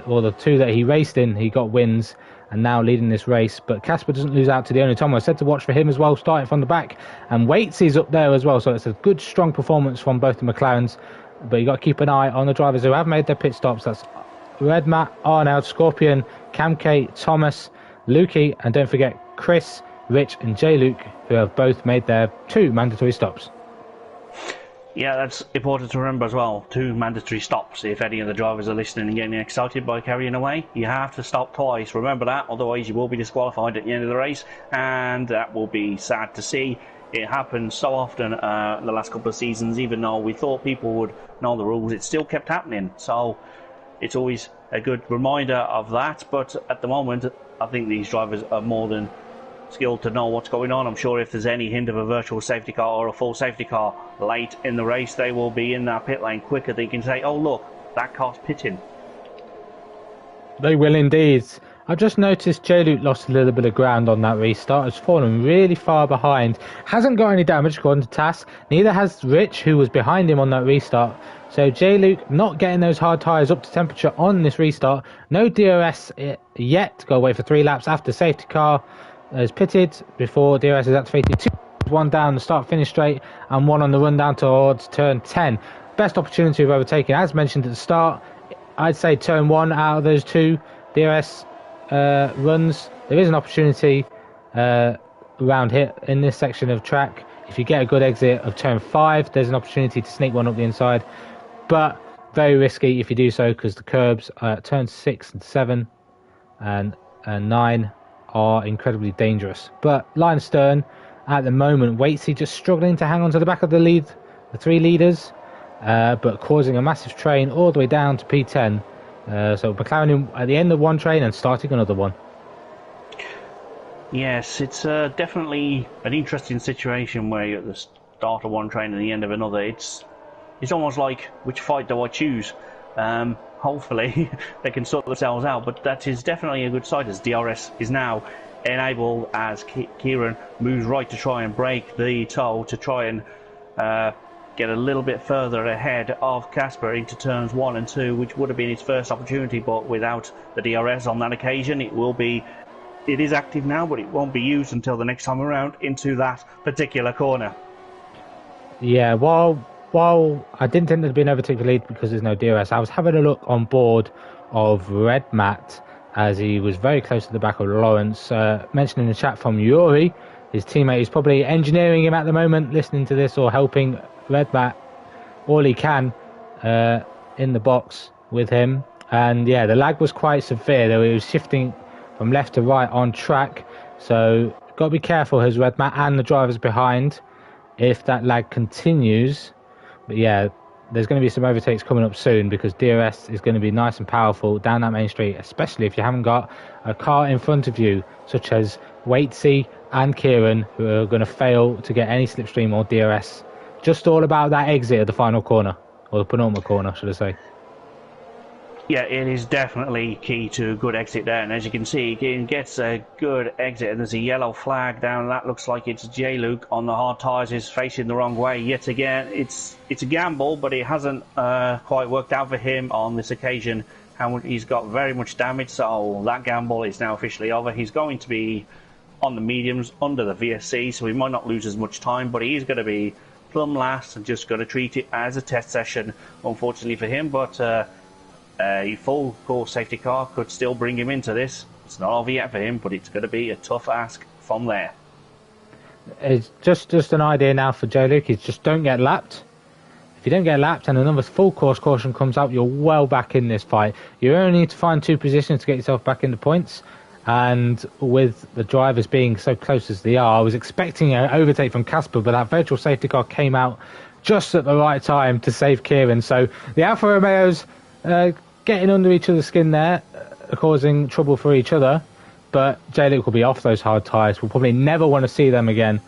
or the 2 that he raced in, he got wins, and now leading this race. But Casper doesn't lose out to the only Tom. I said to watch for him as well, starting from the back. And Waits is up there as well, so it's a good, strong performance from both the McLarens. but you got to keep an eye on the drivers who have made their pit stops. That's Red Matt, Arnold, Scorpion, Camke, Thomas, Lukey, and don't forget Chris, Rich, and J. Luke, who have both made their 2 mandatory stops. Yeah, that's important to remember as well. 2 mandatory stops. If any of the drivers are listening and getting excited by carrying away, you have to stop twice. Remember that, otherwise you will be disqualified at the end of the race, and that will be sad to see. It happens so often the last couple of seasons. Even though we thought people would know the rules, it still kept happening. So it's always a good reminder of that. But at the moment, I think these drivers are more than skilled to know what's going on. I'm sure if there's any hint of a virtual safety car or a full safety car late in the race, they will be in that pit lane quicker. They can say, oh look, that car's pitting. They will indeed. I just noticed J-Luke lost a little bit of ground on that restart. Has fallen really far behind. Hasn't got any damage according to TAS. Neither has Rich, who was behind him on that restart. So J-Luke not getting those hard tyres up to temperature on this restart. No DRS yet to go away for 3 laps after safety car has pitted before DRS is activated. 2, 1 down the start-finish straight and 1 on the run down towards turn 10. Best opportunity of overtaking, as mentioned at the start. I'd say turn 1 out of those 2 DRS runs. There is an opportunity around here in this section of track. If you get a good exit of turn 5, there's an opportunity to sneak one up the inside, but very risky if you do so, because the curbs at turn 6 and 7 and 9 are incredibly dangerous. But line stern at the moment, Waitsy just struggling to hang on to the back of the lead, the 3 leaders, but causing a massive train all the way down to P10. So McLaren at the end of one train and starting another one. Yes, it's definitely an interesting situation where you're at the start of one train and the end of another. It's almost like, which fight do I choose? Hopefully they can sort themselves out, but that is definitely a good side as DRS is now enabled as Kieran moves right to try and break the toe to try and get a little bit further ahead of Casper into turns 1 and 2, which would have been his first opportunity, but without the DRS on that occasion, it is active now, but it won't be used until the next time around into that particular corner. Yeah, while I didn't think there'd be an overtake for lead because there's no DRS, I was having a look on board of Red Matt as he was very close to the back of Lawrence. Mentioned in the chat from Yuri, his teammate is probably engineering him at the moment, listening to this, or helping Red Matt all he can in the box with him. And yeah, the lag was quite severe, though. He was shifting from left to right on track, so got to be careful as Red Matt and the drivers behind if that lag continues. But yeah, there's going to be some overtakes coming up soon because DRS is going to be nice and powerful down that main street, especially if you haven't got a car in front of you, such as Waitsy and Kieran, who are going to fail to get any slipstream or DRS. Just all about that exit of the final corner, or the penultimate corner, should I say. Yeah, it is definitely key to a good exit there, and as you can see, he gets a good exit, and there's a yellow flag down. That looks like it's J-Luke on the hard tyres, is facing the wrong way yet again. It's a gamble, but it hasn't quite worked out for him on this occasion. He's got very much damage, so that gamble is now officially over. He's going to be on the mediums under the VSC, so he might not lose as much time, but he is going to be plumb last and just going to treat it as a test session, unfortunately for him. But a full course safety car could still bring him into this. It's not over yet for him, but it's going to be a tough ask from there. It's just an idea now for Joe Luke, is just don't get lapped. If you don't get lapped and another full course caution comes out, you're well back in this fight. You only need to find 2 positions to get yourself back in the points. And with the drivers being so close as they are, I was expecting an overtake from Casper, but that virtual safety car came out just at the right time to save Kieran. So the Alfa Romeos getting under each other's skin there, causing trouble for each other. But J-Luke will be off those hard tyres. We'll probably never want to see them again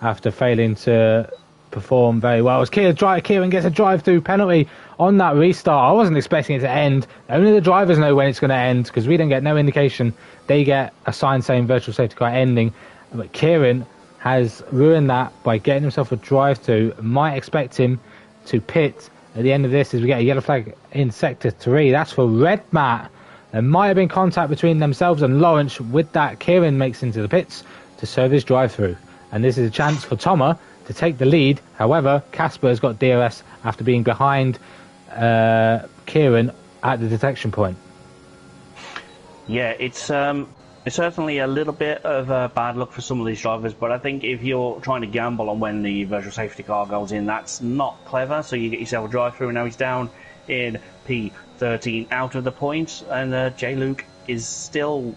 after failing to perform very well. As Kieran gets a drive-through penalty on that restart. I wasn't expecting it to end. Only the drivers know when it's going to end, because we don't get no indication. They get a sign saying virtual safety car ending. But Kieran has ruined that by getting himself a drive-through. Might expect him to pit at the end of this as we get a yellow flag in sector 3. That's for Red Matt. There might have been contact between themselves and Lawrence. With that, Kieran makes into the pits to serve his drive-through. And this is a chance for Thomas to to take the lead. However, Casper has got DRS after being behind Kieran at the detection point. Yeah, it's certainly a little bit of bad luck for some of these drivers, but I think if you're trying to gamble on when the virtual safety car goes in, that's not clever. So you get yourself a drive-through, and now he's down in P13 out of the points, and J. Luke is still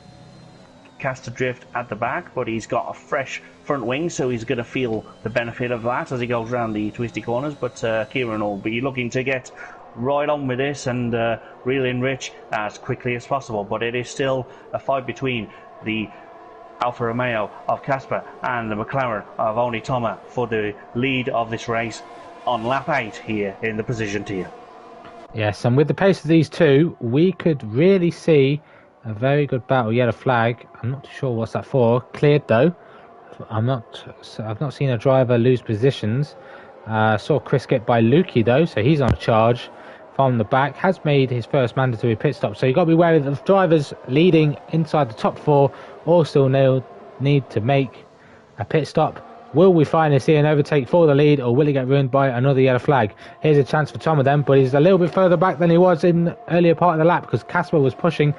cast adrift at the back, but he's got a fresh front wing, so he's going to feel the benefit of that as he goes around the twisty corners. But Kieran will be looking to get right on with this and reel in Rich as quickly as possible. But it is still a fight between the Alfa Romeo of Casper and the McLaren of Oni Toma for the lead of this race on lap 8 here in the position tier. Yes, and with the pace of these two, we could really see a very good battle. Yellow flag. I'm not too sure what's that for. Cleared though. I've not seen a driver lose positions. Saw Chris get by Lukey though, so he's on a charge from the back. Has made his first mandatory pit stop, so you've got to be wary that the drivers leading inside the top 4 all still need to make a pit stop. Will we finally see an overtake for the lead, or will he get ruined by another yellow flag? Here's a chance for Tom of them, but he's a little bit further back than he was in the earlier part of the lap because Casper was pushing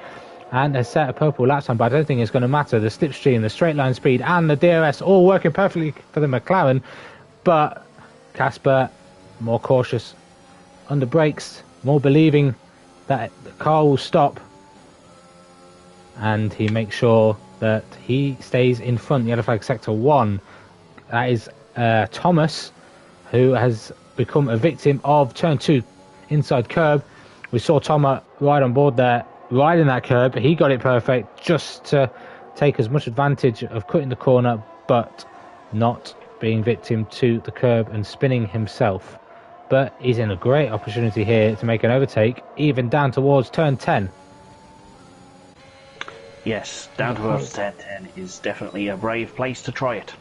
and has set a purple lap time, but I don't think it's going to matter. The slipstream, the straight line speed and the DRS all working perfectly for the McLaren, but Casper more cautious under brakes, more believing that the car will stop, and he makes sure that he stays in front. Yellow flag sector 1. That is Thomas, who has become a victim of turn 2 inside curb. We saw Thomas right on board there, riding that curb. He got it perfect just to take as much advantage of cutting the corner, but not being victim to the curb and spinning himself. But he's in a great opportunity here to make an overtake, even down towards turn 10. Yes, down towards turn 10 is definitely a brave place to try it.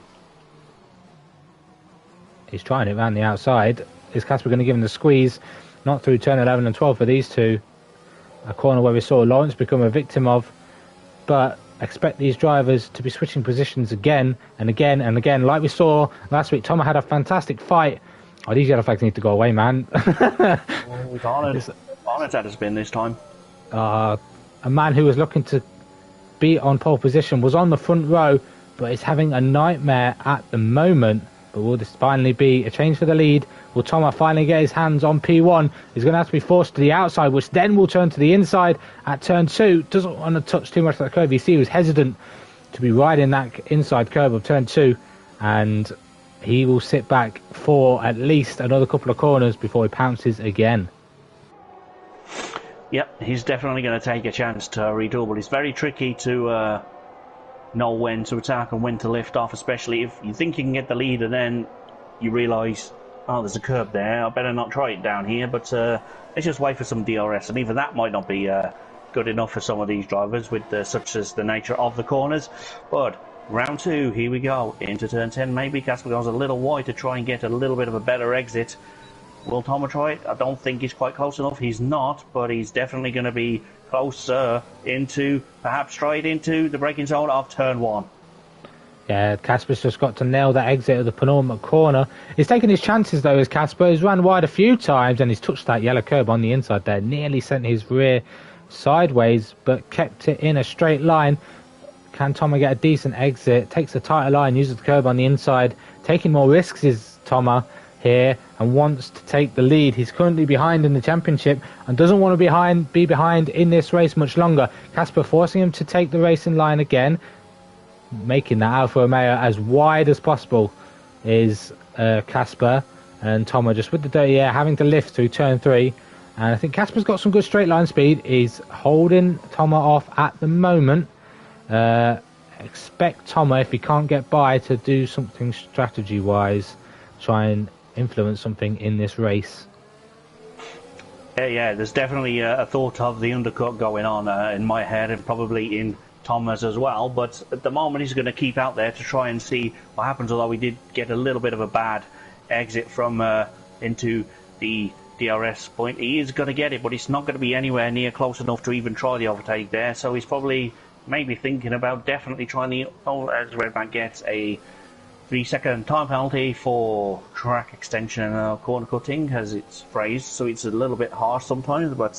He's trying it around the outside. Is Casper going to give him the squeeze? Not through turn 11 and 12 for these two. A corner where we saw Lawrence become a victim of. But expect these drivers to be switching positions again and again and again. Like we saw last week, Thomas had a fantastic fight. Oh, these yellow flags need to go away, man. We've honored at a spin this time. A man who was looking to be on pole position was on the front row, but is having a nightmare at the moment. But will this finally be a change for the lead? Will Thomas finally get his hands on P1? He's going to have to be forced to the outside, which then will turn to the inside at turn 2. Doesn't want to touch too much of that curve. You see he was hesitant to be riding that inside curve of turn 2. And he will sit back for at least another couple of corners before he pounces again. Yep, he's definitely going to take a chance to redouble. It's very tricky to know when to attack and when to lift off, especially if you think you can get the lead and then you realise, oh, there's a curb there, I better not try it down here. But let's just wait for some DRS, and even that might not be good enough for some of these drivers with such as the nature of the corners. But round 2, here we go, into turn 10. Maybe Casper goes a little wide to try and get a little bit of a better exit. Will Thomas try it? I don't think he's quite close enough. He's not, but he's definitely going to be closer into, perhaps straight into the braking zone of turn 1. Yeah, Casper's just got to nail that exit of the penultimate corner. He's taking his chances though, as Casper. He's run wide a few times and he's touched that yellow curb on the inside there. Nearly sent his rear sideways, but kept it in a straight line. Can Thomas get a decent exit? Takes a tighter line, uses the curb on the inside. Taking more risks is Thomas here and wants to take the lead. He's currently behind in the championship and doesn't want to be behind in this race much longer. Casper forcing him to take the racing line again, making that Alfa Romeo as wide as possible is Casper, and Thomas just with the dirty air having to lift through turn 3. And I think Casper's got some good straight line speed. He's holding Thomas off at the moment. Expect Thomas, if he can't get by, to do something strategy wise, try and influence something in this race. Yeah, there's definitely a thought of the undercut going on in my head, and probably in Thomas as well. But at the moment he's going to keep out there to try and see what happens, although we did get a little bit of a bad exit from into the DRS point. He is going to get it, but it's not going to be anywhere near close enough to even try the overtake there, so he's probably maybe thinking about definitely trying the as Redback gets a 3-second time penalty for track extension and corner cutting, as it's phrased, so it's a little bit harsh sometimes, but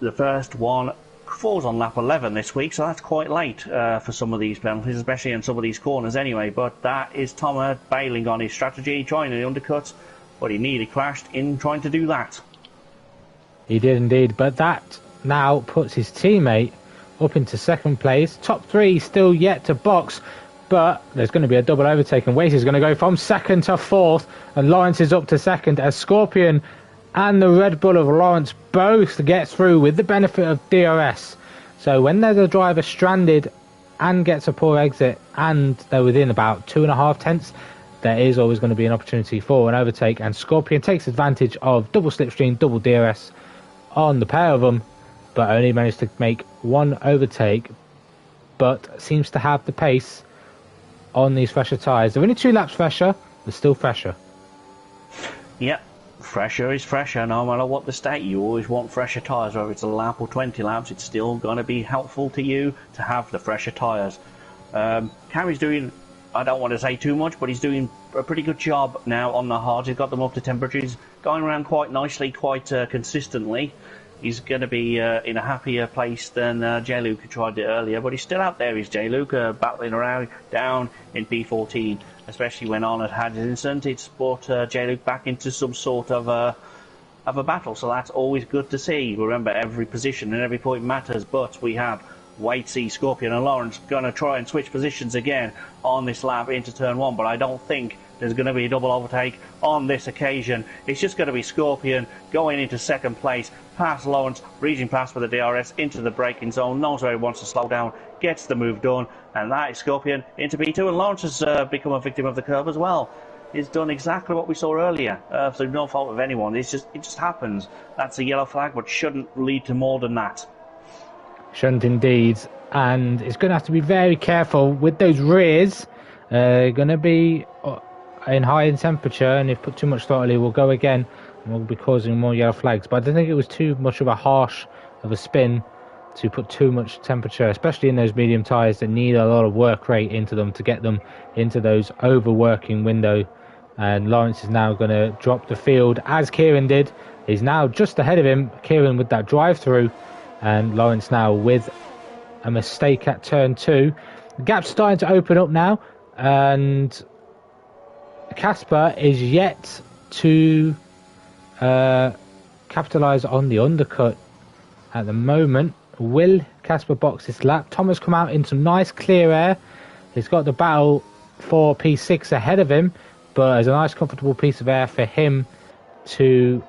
the first one falls on lap 11 this week, so that's quite late for some of these penalties, especially in some of these corners anyway. But that is Thomas bailing on his strategy, trying to undercut, but he nearly crashed in trying to do that. He did indeed, but that now puts his teammate up into second place. Top three still yet to box, but there's going to be a double overtake, and Wace is going to go from second to fourth, and Lawrence is up to second as Scorpion and the Red Bull of Lawrence both get through with the benefit of DRS. So when there's a driver stranded and gets a poor exit and they're within about 2.5 tenths, there is always going to be an opportunity for an overtake, and Scorpion takes advantage of double slipstream, double DRS on the pair of them, but only managed to make one overtake, but seems to have the pace on these fresher tyres. They're only 2 laps fresher, but still fresher. Yep. Fresher is fresher, no matter what the state. You always want fresher tyres, whether it's a lap or 20 laps. It's still going to be helpful to you to have the fresher tyres. Cammy's doing, I don't want to say too much, but he's doing a pretty good job now on the hards. He's got them up to temperatures, going around quite nicely, quite consistently. He's going to be in a happier place than J-Luke, who tried it earlier, but he's still out there. He's J-Luke battling around down in P14, especially when Arnold had his incident. It's brought J-Luke back into some sort of a battle, so that's always good to see. Remember, every position and every point matters, but we have Waitsy, Scorpion and Lawrence going to try and switch positions again on this lap into turn 1, but I don't think there's going to be a double overtake on this occasion. It's just going to be Scorpion going into second place, past Lawrence, breezing past with the DRS into the braking zone, knows where he wants to slow down, gets the move done, and that is Scorpion into P2, and Lawrence has become a victim of the curve as well. He's done exactly what we saw earlier, so no fault of anyone. It just happens. That's a yellow flag, but shouldn't lead to more than that. Shouldn't indeed, and it's going to have to be very careful with those rears. Going to be in high temperature, and if put too much throttle, it will go again and will be causing more yellow flags. But I don't think it was too much of a harsh of a spin to put too much temperature, especially in those medium tyres that need a lot of work rate into them to get them into those overworking window. And Lawrence is now going to drop the field as Kieran did. He's now just ahead of him, Kieran with that drive through, and Lawrence now with a mistake at turn 2. The gap's starting to open up now, and Casper is yet to capitalise on the undercut at the moment. Will Casper box this lap? Tom has come out into nice clear air. He's got the battle for P6 ahead of him, but there's a nice comfortable piece of air for him to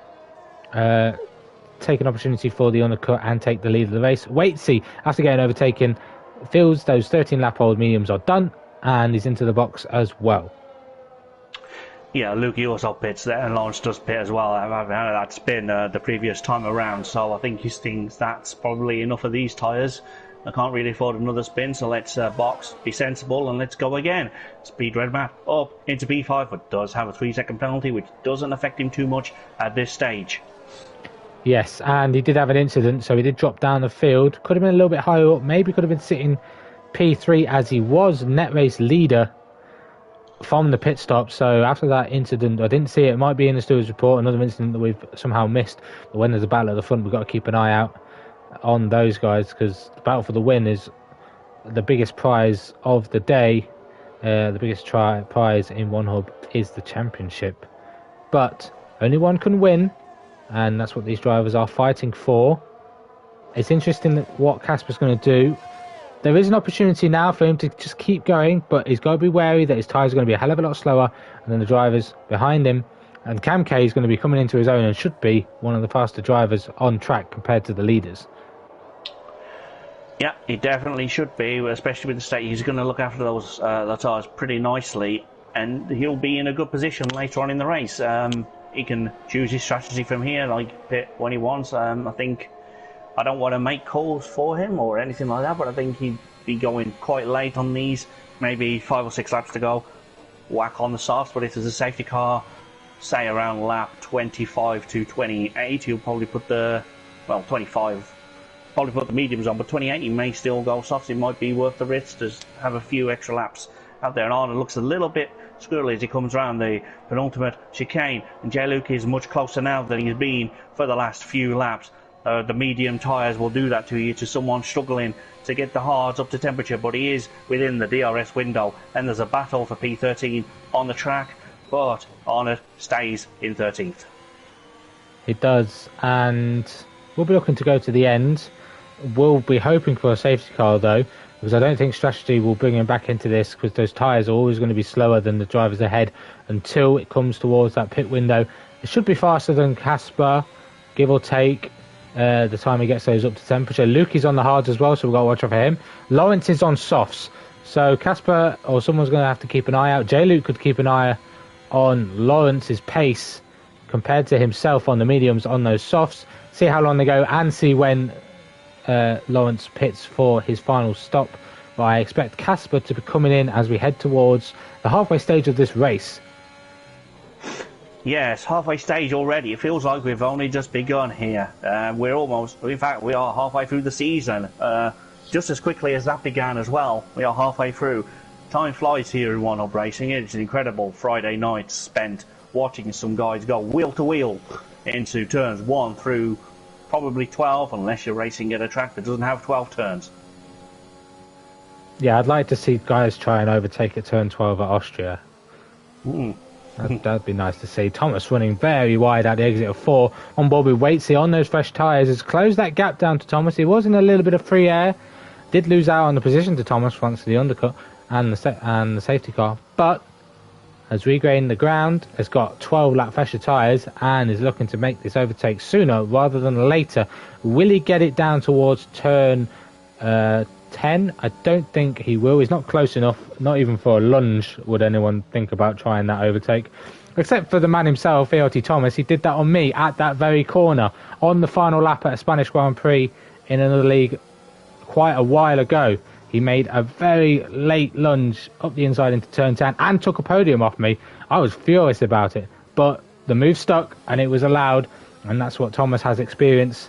take an opportunity for the undercut and take the lead of the race. Waitsy, after getting overtaken, feels those 13 lap old mediums are done, and he's into the box as well. Yeah, Luke, he also pits there, and Lawrence does pit as well. I've had that spin the previous time around, so I think he thinks that's probably enough of these tyres. I can't really afford another spin, so let's box, be sensible, and let's go again. Speed red map up into P5, but does have a 3-second penalty, which doesn't affect him too much at this stage. Yes, and he did have an incident, so he did drop down the field. Could have been a little bit higher up, maybe could have been sitting P3 as he was net race leader from the pit stop. So after that incident, I didn't see it. It might be in the stewards report, another incident that we've somehow missed. But when there's a battle at the front, we've got to keep an eye out on those guys, because the battle for the win is the biggest prize of the day. The biggest prize in One Hub is the championship. But only one can win, and that's what these drivers are fighting for. It's interesting that what Casper's going to do. There is an opportunity now for him to just keep going, but he's got to be wary that his tyres are going to be a hell of a lot slower than the drivers behind him. And Cam K is going to be coming into his own and should be one of the faster drivers on track compared to the leaders. Yeah, he definitely should be, especially with the state. He's going to look after those the tyres pretty nicely, and he'll be in a good position later on in the race. He can choose his strategy from here, like pit when he wants. I think I don't want to make calls for him or anything like that, but I think he'd be going quite late on these, maybe 5 or 6 laps to go, whack on the softs. But if there's a safety car, say around lap 25 to 28, he'll probably put the, well, 25, probably put the mediums on, but 28 he may still go softs. It might be worth the risk to have a few extra laps out there, and Arnold looks a little bit squirrely as he comes around the penultimate chicane, and J-Luke is much closer now than he's been for the last few laps. The medium tyres will do that to you, to someone struggling to get the hards up to temperature, but he is within the DRS window, and there's a battle for P13 on the track, but Arnold stays in 13th. He does, and we'll be looking to go to the end. We'll be hoping for a safety car though, because I don't think strategy will bring him back into this, because those tyres are always going to be slower than the drivers ahead until it comes towards that pit window. It should be faster than Casper, give or take, the time he gets those up to temperature. Luke is on the hards as well, so we've got to watch out for him. Lawrence is on softs, so Casper or someone's going to have to keep an eye out. J-Luke could keep an eye on Lawrence's pace compared to himself on the mediums on those softs, see how long they go, and see when Lawrence pits for his final stop. But I expect Casper to be coming in as we head towards the halfway stage of this race. Yes, halfway stage already. It feels like we've only just begun here. We're almost, in fact, we are halfway through the season. Just as quickly as that began as well. We are halfway through. Time flies here in one-up racing. It's an incredible Friday night spent watching some guys go wheel to wheel into turns 1 through probably 12, unless you're racing at a track that doesn't have 12 turns. Yeah, I'd like to see guys try and overtake at turn 12 at Austria. That'd be nice to see. Thomas running very wide at the exit of 4 on board with Waitsy on those fresh tyres has closed that gap down to Thomas. He was in a little bit of free air, did lose out on the position to Thomas thanks to the undercut and the safety car, but has regained the ground, has got 12 lap fresher tyres and is looking to make this overtake sooner rather than later. Will he get it down towards turn 10? I don't think he will. He's not close enough, not even for a lunge would anyone think about trying that overtake. Except for the man himself, ERT Thomas. He did that on me at that very corner on the final lap at a Spanish Grand Prix in another league quite a while ago. He made a very late lunge up the inside into turn 10 and took a podium off me. I was furious about it, but the move stuck and it was allowed, and that's what Thomas has experience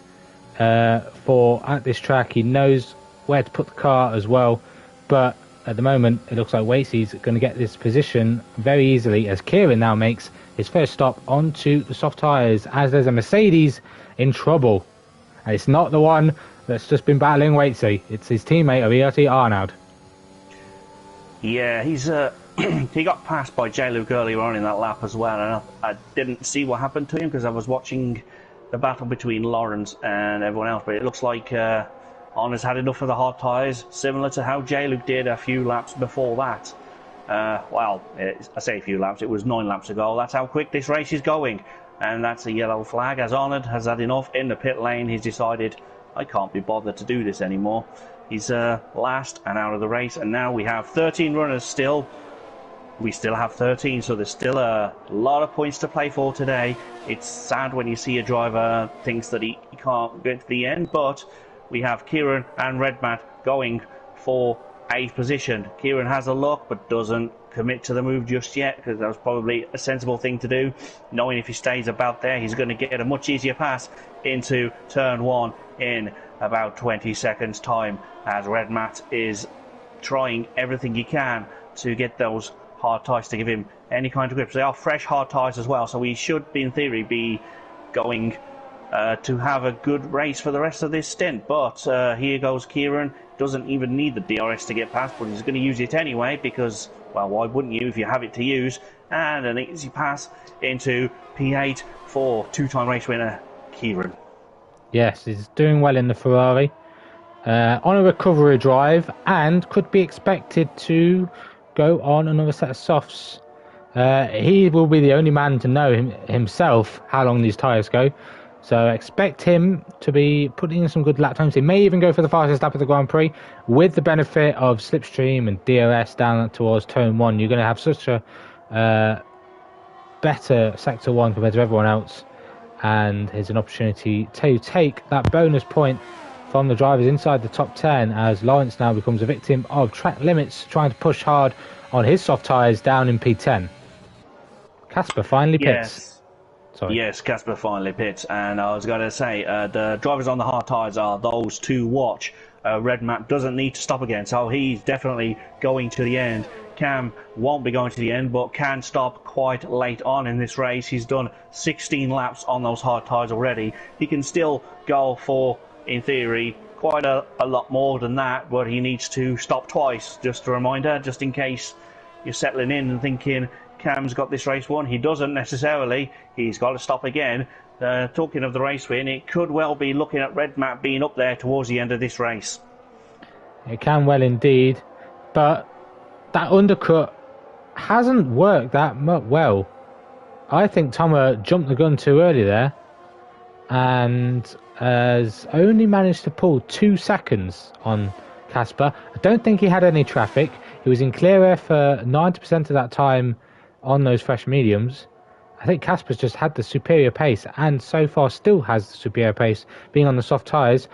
for at this track. He knows where to put the car as well, but at the moment it looks like Waitsy's going to get this position very easily as Kieran now makes his first stop onto the soft tyres, as there's a Mercedes in trouble, and it's not the one that's just been battling Waitsy. It's his teammate of ERT, Arnaud. Yeah, he's he got passed by J-Luke earlier on in that lap as well, and I didn't see what happened to him because I was watching the battle between Lawrence and everyone else, but it looks like Arnaud's had enough of the hard tyres, similar to how J-Luke did a few laps before that. Well, I say a few laps, it was 9 laps ago. That's how quick this race is going, and that's a yellow flag as Arnaud has had enough in the pit lane. He's decided, I can't be bothered to do this anymore. He's last and out of the race, and now we have 13 runners still. We still have 13, so there's still a lot of points to play for today. It's sad when you see a driver thinks that he can't get to the end, but we have Kieran and Redmat going for 8th position. Kieran has a look, but doesn't commit to the move just yet, because that was probably a sensible thing to do, knowing if he stays about there he's going to get a much easier pass into turn 1 in about 20 seconds time, as Redmat is trying everything he can to get those hard tyres to give him any kind of grip. They are fresh hard tyres as well, so we should in theory be going to have a good race for the rest of this stint. But here goes Kieran. Doesn't even need the DRS to get past, but he's going to use it anyway because, well, why wouldn't you if you have it to use? And an easy pass into P8 for 2-time race winner Kieran. Yes, he's doing well in the Ferrari on a recovery drive, and could be expected to go on another set of softs. He will be the only man to know himself how long these tyres go. So expect him to be putting in some good lap times. He may even go for the fastest lap of the Grand Prix with the benefit of slipstream and DRS down towards turn 1. You're going to have such a better sector 1 compared to everyone else, and here's an opportunity to take that bonus point from the drivers inside the top 10, as Lawrence now becomes a victim of track limits, trying to push hard on his soft tyres down in P10. Casper finally pits. Yes. Sorry. Yes, Casper finally pits, and I was going to say the drivers on the hard tyres are those to watch. Redmat doesn't need to stop again, so he's definitely going to the end. Cam won't be going to the end, but can stop quite late on in this race. He's done 16 laps on those hard tyres already. He can still go for, in theory, quite a lot more than that, but he needs to stop twice. Just a reminder, just in case you're settling in and thinking Cam's got this race won. He doesn't necessarily. He's got to stop again. Talking of the race win, it could well be looking at Red Matt being up there towards the end of this race. It can well indeed, but that undercut hasn't worked that well. I think Thomas jumped the gun too early there and has only managed to pull 2 seconds on Casper. I don't think he had any traffic. He was in clear air for 90% of that time on those fresh mediums. I think Casper's just had the superior pace and so far still has the superior pace, being on the soft tyres.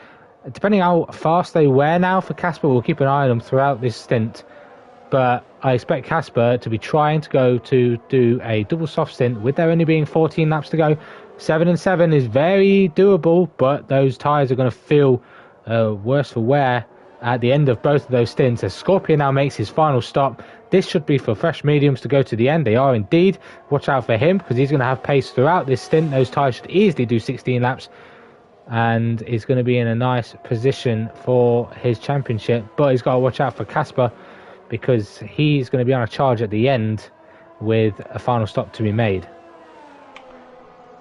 Depending how fast they wear now for Casper, we'll keep an eye on them throughout this stint. But I expect Casper to be trying to go to do a double soft stint with there only being 14 laps to go. 7 and 7 is very doable, but those tyres are going to feel worse for wear at the end of both of those stints. As Scorpion now makes his final stop, this should be for fresh mediums to go to the end. They are indeed. Watch out for him because he's going to have pace throughout this stint. Those tyres should easily do 16 laps. And is going to be in a nice position for his championship, but he's got to watch out for Casper because he's going to be on a charge at the end with a final stop to be made.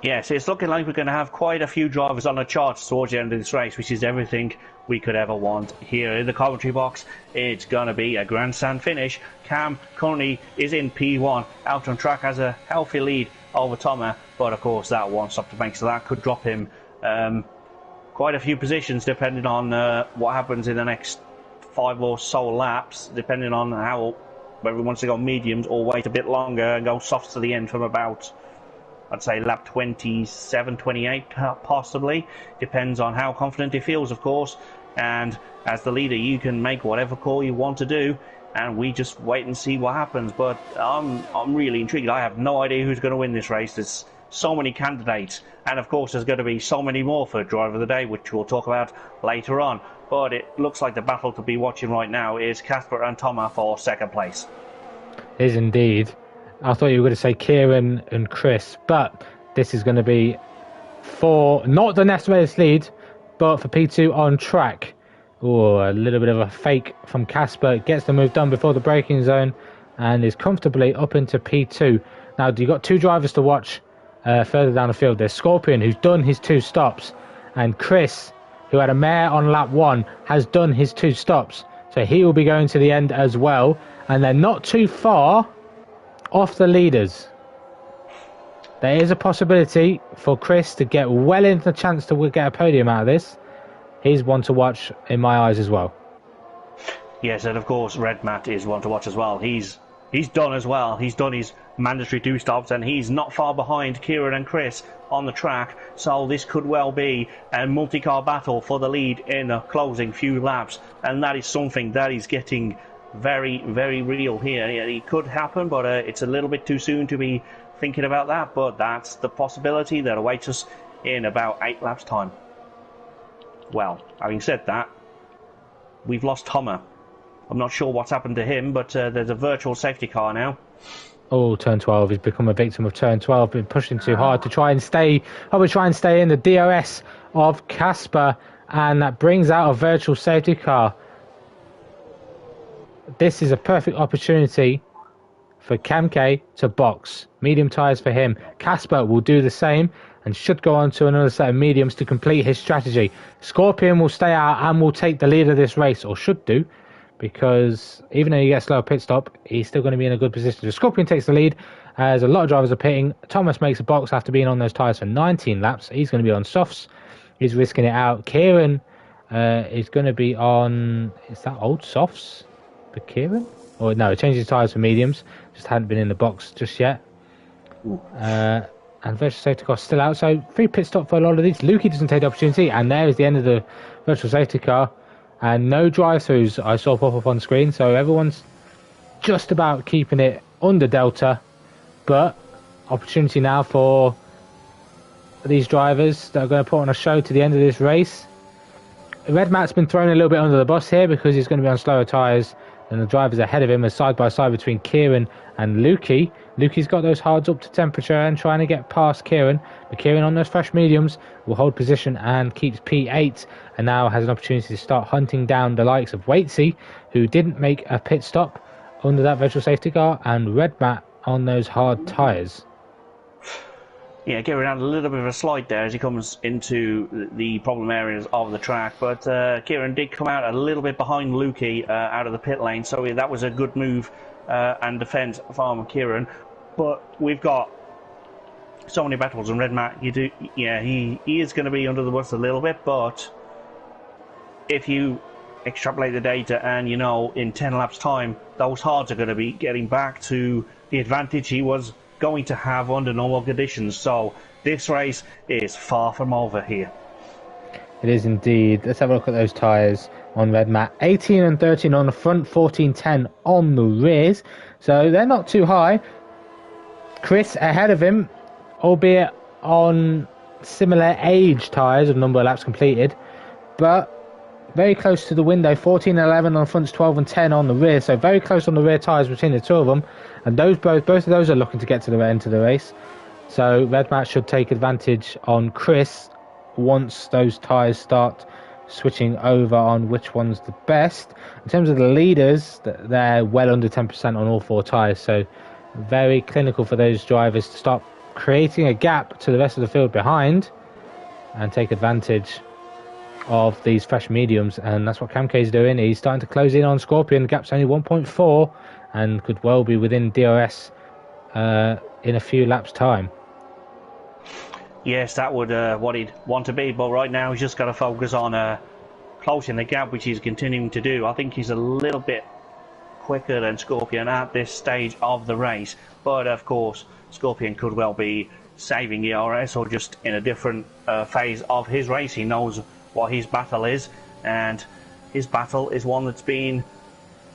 Yes, it's looking like we're going to have quite a few drivers on a charge towards the end of this race, which is everything we could ever want here in the commentary box. It's going to be a grandstand finish. Cam currently is in P1, out on track, has a healthy lead over Thomas, but of course that won't stop the bank, so that could drop him quite a few positions depending on what happens in the next 5 or so laps, depending on how whether he wants to go mediums or wait a bit longer and go softs to the end from about, I'd say, lap 27, 28 possibly. Depends on how confident he feels, of course, and as the leader you can make whatever call you want to do and we just wait and see what happens. But I'm really intrigued. I have no idea who's going to win this race. There's so many candidates, and of course there's going to be so many more for Driver of the Day, which we'll talk about later on. But it looks like the battle to be watching right now is Casper and Thomas for second place. It is indeed. I thought you were going to say Kieran and Chris, but this is going to be for not the next race lead, but for P2 on track. Oh, a little bit of a fake from Casper. Gets the move done before the braking zone and is comfortably up into P2. Now, you've got 2 drivers to watch further down the field. There's Scorpion, who's done his 2 stops, and Chris, who had a mare on lap 1, has done his 2 stops. So he will be going to the end as well, and they're not too far off the leaders. There is a possibility for Chris to get well into the chance to get a podium out of this. He's one to watch in my eyes as well. Yes, and of course Red Matt is one to watch as well. He's done as well. He's done his mandatory 2 stops and he's not far behind Kieran and Chris on the track, so this could well be a multi-car battle for the lead in the closing few laps, and that is something that is getting very, very real here. It could happen, but it's a little bit too soon to be thinking about that, but that's the possibility that awaits us in about 8 laps time. Well, having said that, we've lost Thomas. I'm not sure what's happened to him, but there's a virtual safety car now. Oh, turn 12. He's become a victim of turn 12. Been pushing too hard to try and stay. Probably try and stay in the DRS of Casper, and that brings out a virtual safety car. This is a perfect opportunity for Camke to box. Medium tyres for him. Casper will do the same and should go on to another set of mediums to complete his strategy. Scorpion will stay out and will take the lead of this race, or should do, because even though he gets a slower pit stop, he's still going to be in a good position. So Scorpion takes the lead as a lot of drivers are pitting. Thomas makes a box after being on those tyres for 19 laps. He's going to be on softs. He's risking it out. Kieran is going to be on... Is that old softs for Kieran? Or no, he changed his tyres for mediums. Just hadn't been in the box just yet. And virtual safety car still out. So free pit stop for a lot of these. Lukey doesn't take the opportunity. And there is the end of the virtual safety car. And no drive-throughs I saw pop up on screen, so everyone's just about keeping it under Delta. But opportunity now for these drivers that are going to put on a show to the end of this race. Red Matt's been thrown a little bit under the bus here because he's going to be on slower tyres And the drivers ahead of him are side by side between Kieran and Lukey. Lukey's got those hards up to temperature and trying to get past Kieran. But Kieran on those fresh mediums will hold position and keeps P8. And now has an opportunity to start hunting down the likes of Waitsy, who didn't make a pit stop under that virtual safety car, and Red Matt on those hard tyres. Yeah, Kieran had a little bit of a slide there as he comes into the problem areas of the track, but Kieran did come out a little bit behind Lukey out of the pit lane, so that was a good move and defence from Kieran. But we've got so many battles, and Red Matt, he is going to be under the bus a little bit, but if you extrapolate the data and in 10 laps time, those hards are going to be getting back to the advantage he was going to have under normal conditions. So this race is far from over here. It is indeed. Let's have a look at those tyres on Red Matt. 18 and 13 on the front, 14-10 on the rears. So they're not too high. Chris ahead of him, albeit on similar age tyres of number of laps completed, but very close to the window. 14 and 11 on the fronts, 12 and 10 on the rear. So very close on the rear tyres between the two of them. And both of those are looking to get to the end of the race. So Red Matt should take advantage on Chris once those tyres start switching over on which one's the best. In terms of the leaders, they're well under 10% on all four tyres. So very clinical for those drivers to start creating a gap to the rest of the field behind and take advantage of these fresh mediums. And that's what Camke's doing. He's starting to close in on Scorpion. The gap's only 1.4 and could well be within DRS in a few laps time. Yes, that would what he'd want to be, but right now he's just got to focus on closing the gap, which he's continuing to do. I think he's a little bit quicker than Scorpion at this stage of the race, but of course Scorpion could well be saving ERS or just in a different phase of his race. He knows what his battle is, and his battle is one that's been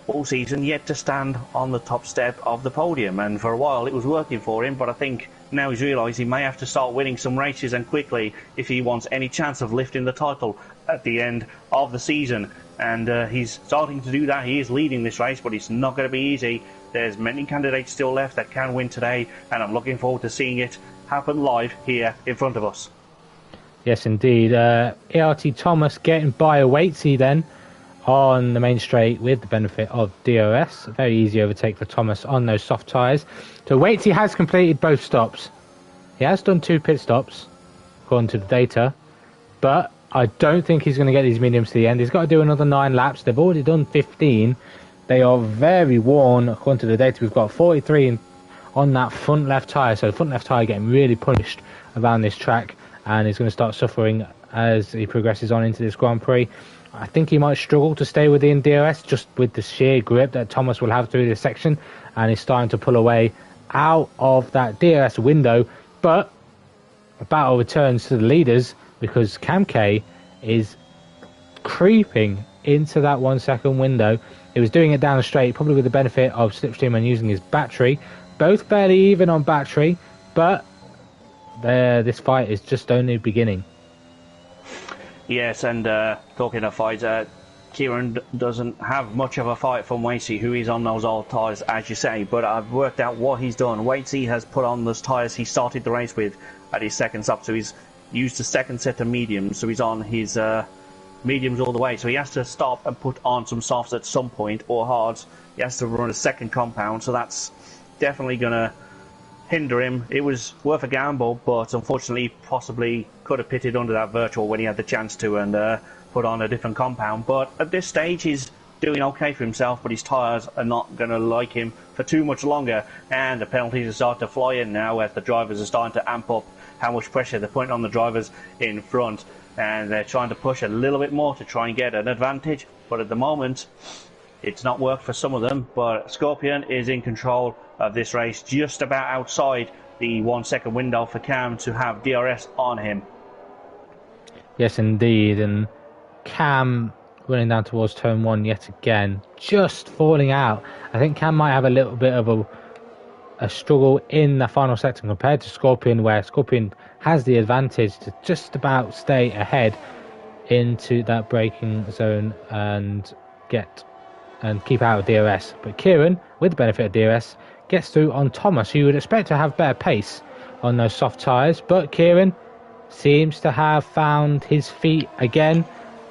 all season yet to stand on the top step of the podium, and for a while it was working for him, but I think now he's realised he may have to start winning some races and quickly if he wants any chance of lifting the title at the end of the season. And he's starting to do that. He is leading this race, but it's not going to be easy. There's many candidates still left that can win today, and I'm looking forward to seeing it happen live here in front of us. Yes, indeed. ERT Thomas getting by a Waitsy then on the main straight with the benefit of DRS. A very easy overtake for Thomas on those soft tyres. So Waitsy has completed both stops. He has done 2 pit stops, according to the data, but I don't think he's going to get these mediums to the end. He's got to do another 9 laps. They've already done 15. They are very worn, according to the data. We've got 43 on that front left tyre. So the front left tyre getting really punished around this track, and he's going to start suffering as he progresses on into this Grand Prix. I think he might struggle to stay within DRS just with the sheer grip that Thomas will have through this section, and he's starting to pull away out of that DRS window. But the battle returns to the leaders because Camke is creeping into that 1 second window. He was doing it down the straight, probably with the benefit of Slipstream and using his battery. Both fairly even on battery, but this fight is just only beginning. Yes, and talking of fights, Kieran doesn't have much of a fight from Waitsy, who is on those old tyres, as you say, but I've worked out what he's done. Waitsy has put on those tyres he started the race with at his second stop, so he's used the second set of mediums, so he's on his mediums all the way, so he has to stop and put on some softs at some point, or hards. He has to run a second compound, so that's definitely going to hinder him. It was worth a gamble, but unfortunately possibly could have pitted under that virtual when he had the chance to and put on a different compound. But at this stage he's doing okay for himself, but his tyres are not going to like him for too much longer, and the penalties are starting to fly in now as the drivers are starting to amp up how much pressure they're putting on the drivers in front, and they're trying to push a little bit more to try and get an advantage. But at the moment it's not worked for some of them, but Scorpion is in control of this race, just about outside the 1 second window for Cam to have DRS on him. Yes, indeed. And Cam running down towards turn 1 yet again, just falling out. I think Cam might have a little bit of a struggle in the final sector compared to Scorpion, where Scorpion has the advantage to just about stay ahead into that braking zone and get and keep out of DRS. But Kieran, with the benefit of DRS, gets through on Thomas, who you would expect to have better pace on those soft tyres. But Kieran seems to have found his feet again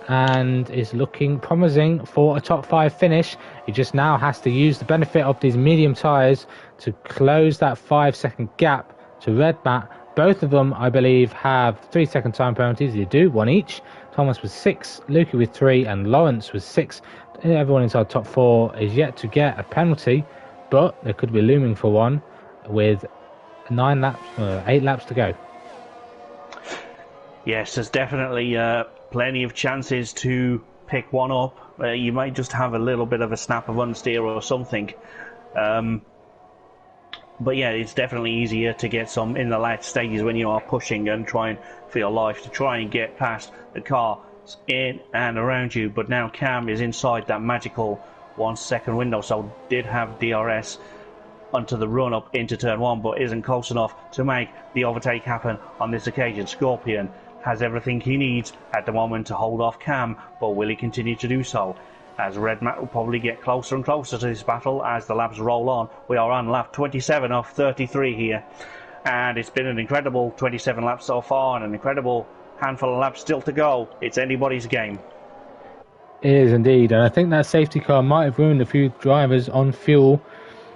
and is looking promising for a top 5 finish. He just now has to use the benefit of these medium tyres to close that 5-second gap to Red Matt. Both of them, I believe, have 3-second time penalties. They do, one each. Thomas with 6, Luca with 3, and Lawrence with 6. Everyone inside top 4 is yet to get a penalty, but they could be looming for one with 8 laps to go. Yes, there's definitely plenty of chances to pick one up. You might just have a little bit of a snap of understeer or something. But yeah, it's definitely easier to get some in the late stages when you are pushing and trying for your life to try and get past the car in and around you. But now Cam is inside that magical 1 second window, so did have DRS onto the run up into turn 1, but isn't close enough to make the overtake happen on this occasion. Scorpion has everything he needs at the moment to hold off Cam, but will he continue to do so? As Red Matt will probably get closer and closer to this battle as the laps roll on. We are on lap 27 of 33 here, and it's been an incredible 27 laps so far and an incredible handful of laps still to go. It's anybody's game. It is indeed, and I think that safety car might have ruined a few drivers on fuel.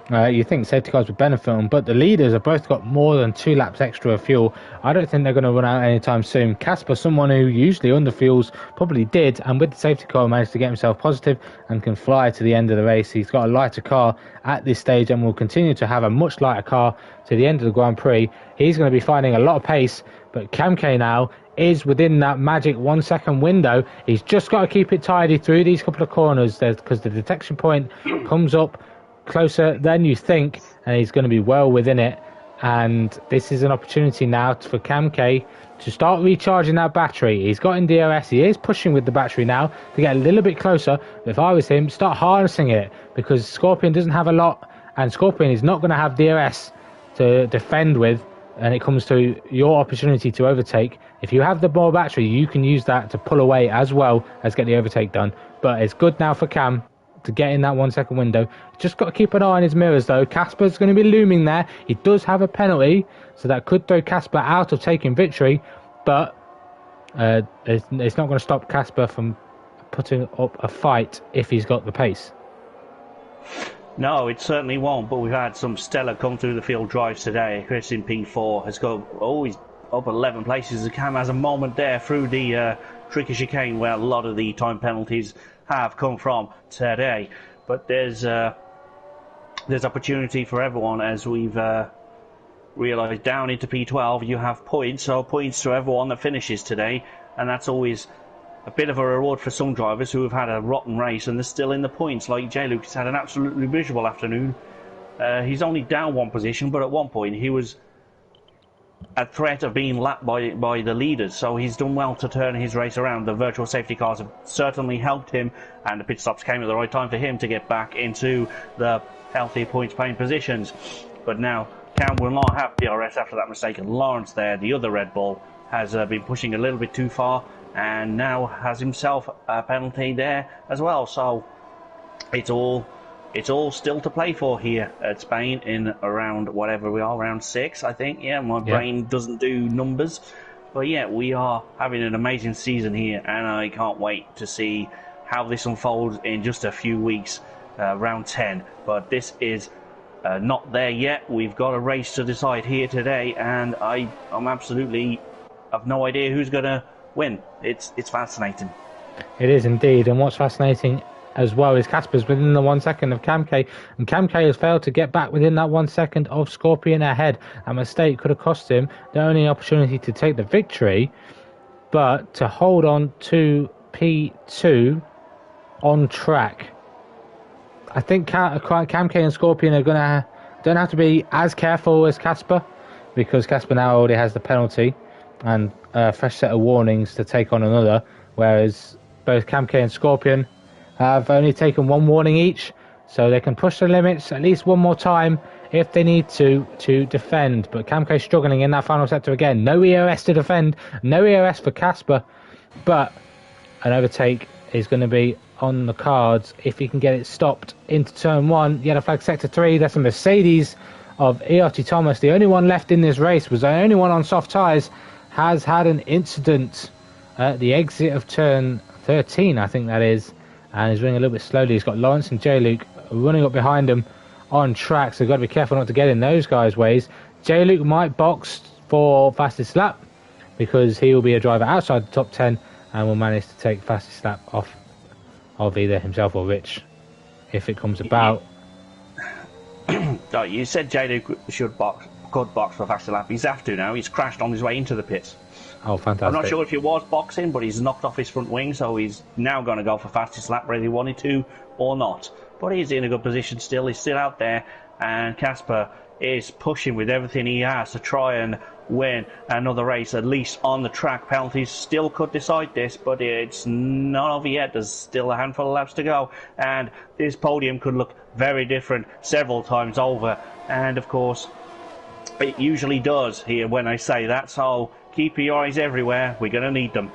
You think safety cars would benefit them, but the leaders have both got more than 2 laps extra of fuel. I don't think they're going to run out anytime soon. Casper, someone who usually underfuels, probably did, and with the safety car managed to get himself positive and can fly to the end of the race. He's got a lighter car at this stage and will continue to have a much lighter car to the end of the Grand Prix. He's going to be finding a lot of pace, but Kamke now is within that magic 1 second window. He's just got to keep it tidy through these couple of corners because the detection point comes up closer than you think, and he's going to be well within it. And this is an opportunity now for Kamke to start recharging that battery. He's got in DRS, he is pushing with the battery now to get a little bit closer. But if I was him, start harnessing it, because Scorpion doesn't have a lot, and Scorpion is not going to have DRS to defend with, and it comes to your opportunity to overtake. If you have the more battery, you can use that to pull away as well as get the overtake done. But it's good now for Cam to get in that 1 second window. Just got to keep an eye on his mirrors though. Casper's going to be looming there. He does have a penalty, so that could throw Casper out of taking victory, but it's not going to stop Casper from putting up a fight if he's got the pace. No, it certainly won't, but we've had some stellar come through the field drives today. Chris in P4 has got always up 11 places. Cam has a moment there through the tricky chicane where a lot of the time penalties have come from today. But there's opportunity for everyone, as we've realised. Down into P12 you have points, so points to everyone that finishes today, and that's always a bit of a reward for some drivers who have had a rotten race and they're still in the points, like J. Luke has had an absolutely miserable afternoon. He's only down 1 position, but at one point he was a threat of being lapped by the leaders, so he's done well to turn his race around. The virtual safety cars have certainly helped him, and the pit stops came at the right time for him to get back into the healthy points paying positions. But now Cam will not have DRS after that mistake, and Lawrence there, the other Red Bull, has been pushing a little bit too far and now has himself a penalty there as well. So it's all still to play for here at Spain in around whatever we are, round 6, I think. Yeah, my brain doesn't do numbers. But yeah, we are having an amazing season here, and I can't wait to see how this unfolds in just a few weeks, round 10. But this is not there yet. We've got a race to decide here today, and I'm absolutely have no idea who's going to win. It's fascinating. It is indeed, and what's fascinating as well is Casper's within the 1 second of Kamke, and Kamke has failed to get back within that 1 second of Scorpion ahead. A mistake could have cost him not only opportunity to take the victory, but to hold on to P2 on track. I think Kamke and Scorpion are don't have to be as careful as Casper, because Casper now already has the penalty and a fresh set of warnings to take on another, whereas both Kamke and Scorpion have only taken 1 warning each, so they can push the limits at least one more time if they need to defend. But Kamke struggling in that final sector again. No ERS to defend, no ERS for Casper, but an overtake is going to be on the cards if he can get it stopped into turn 1. Yellow flag sector 3. That's a Mercedes of ERT Thomas. The only one left in this race, was the only one on soft tyres, has had an incident at the exit of turn 13, I think that is, and he's running a little bit slowly. He's got Lawrence and J-Luke running up behind him on track, so we've got to be careful not to get in those guys' ways. J-Luke might box for fastest lap because he will be a driver outside the top 10 and will manage to take fastest lap off of either himself or Rich if it comes about. Oh, you said J-Luke could box for fastest lap. He's have to now. He's crashed on his way into the pits. Oh, fantastic. I'm not sure if he was boxing, but he's knocked off his front wing, so he's now going to go for fastest lap whether he wanted to or not. But he's in a good position still. He's still out there, and Casper is pushing with everything he has to try and win another race, at least on the track. Penalties still could decide this, but it's not over yet. There's still a handful of laps to go, and this podium could look very different several times over. And of course, it usually does here when I say that, so keep your eyes everywhere. We're going to need them.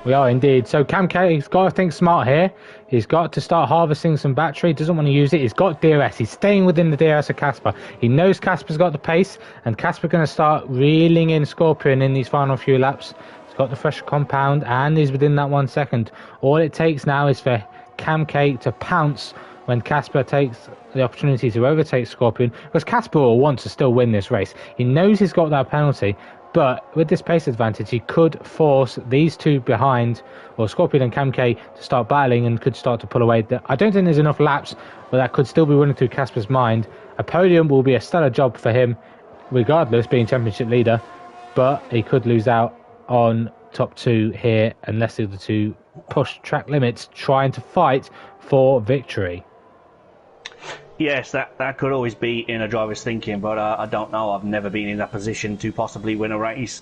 We are indeed. So Cam K's got to think smart here. He's got to start harvesting some battery. Doesn't want to use it. He's got DRS. He's staying within the DRS of Casper. He knows Casper's got the pace, and Casper's going to start reeling in Scorpion in these final few laps. He's got the fresh compound, and he's within that 1 second. All it takes now is for Cam K to pounce when Casper takes the opportunity to overtake Scorpion, because Casper will want to still win this race. He knows he's got that penalty, but with this pace advantage, he could force these two behind, or Scorpion and Cam K, to start battling and could start to pull away. I don't think there's enough laps, but that could still be running through Casper's mind. A podium will be a stellar job for him, regardless, being championship leader, but he could lose out on top 2 here unless the other two push track limits, trying to fight for victory. Yes, that could always be in a driver's thinking, but I don't know. I've never been in that position to possibly win a race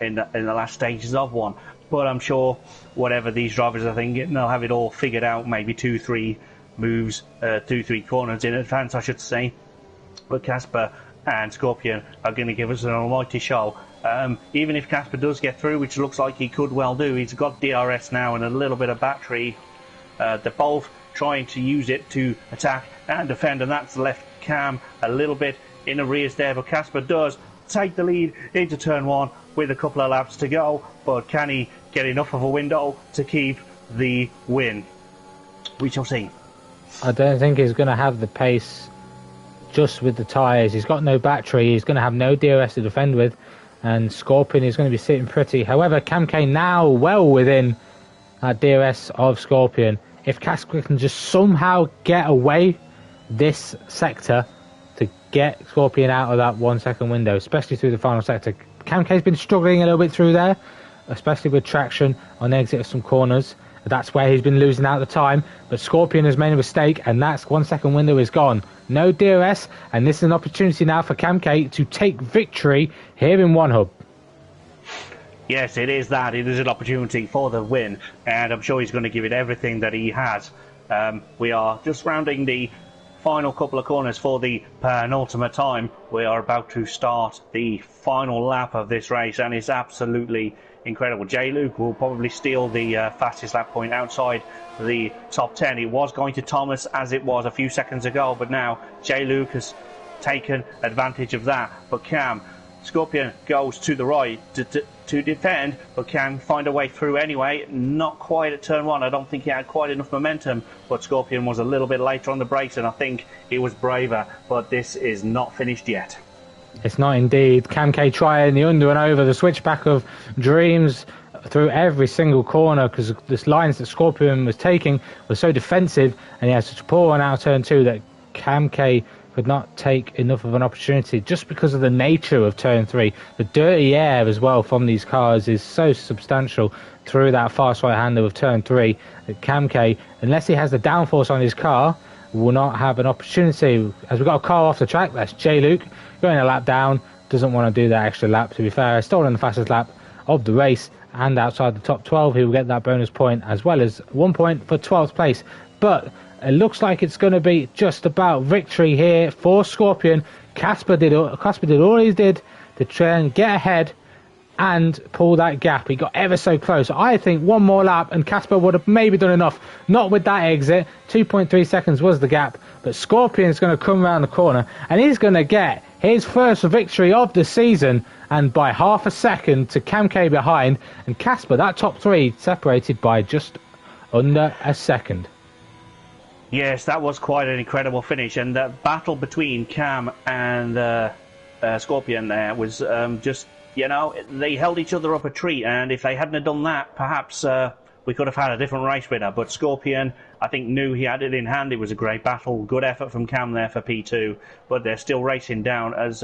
in the last stages of one. But I'm sure whatever these drivers are thinking, they'll have it all figured out, maybe 2-3 moves, 2-3 corners in advance, I should say. But Casper and Scorpion are going to give us an almighty show. Even if Casper does get through, which looks like he could well do, he's got DRS now and a little bit of battery. They're both trying to use it to attack and defend, and that's left Cam a little bit in arrears there. But Casper does take the lead into turn 1 with a couple of laps to go, but can he get enough of a window to keep the win? We shall see. I don't think he's going to have the pace just with the tyres. He's got no battery, he's going to have no DRS to defend with, and Scorpion is going to be sitting pretty. However, Cam K now well within that DRS of Scorpion. If Casper can just somehow get away this sector to get Scorpion out of that 1 second window, especially through the final sector. Cam K's been struggling a little bit through there, especially with traction on the exit of some corners. That's where he's been losing out the time, but Scorpion has made a mistake, and that's 1 second window is gone. No DRS, and this is an opportunity now for Cam K to take victory here in One Hub. Yes, it is that. It is an opportunity for the win, and I'm sure he's going to give it everything that he has. We are just rounding the final couple of corners for the penultimate time. We are about to start the final lap of this race, and it's absolutely incredible. J-Luke will probably steal the fastest lap point outside the top 10. It was going to Thomas as it was a few seconds ago, but now J-Luke has taken advantage of that. But Scorpion goes to the right to defend, but can find a way through anyway. Not quite at turn 1. I don't think he had quite enough momentum, but Scorpion was a little bit later on the brakes, and I think he was braver. But this is not finished yet. It's not indeed. Cam K trying the under and over, the switchback of dreams through every single corner, because the lines that Scorpion was taking were so defensive, and he has to pull one out turn 2 that Cam K could not take enough of an opportunity just because of the nature of turn 3. The dirty air as well from these cars is so substantial through that fast right hander of turn 3 that Cam K, unless he has the downforce on his car, will not have an opportunity. As we've got a car off the track, that's J-Luke going a lap down, doesn't want to do that extra lap. To be fair, still on the fastest lap of the race and outside the top 12, he will get that bonus point as well as 1 point for 12th place. But it looks like it's going to be just about victory here for Scorpion. Casper did all he did to try and get ahead and pull that gap. He got ever so close. I think one more lap and Casper would have maybe done enough. Not with that exit. 2.3 seconds was the gap, but Scorpion's going to come around the corner and he's going to get his first victory of the season, and by half a second to Cam K behind, and Casper, that top three, separated by just under a second. Yes, that was quite an incredible finish, and the battle between Cam and Scorpion there was just, you know, they held each other up a treat, and if they hadn't have done that, perhaps we could have had a different race winner. But Scorpion, I think, knew he had it in hand. It was a great battle. Good effort from Cam there for P2, but they're still racing down as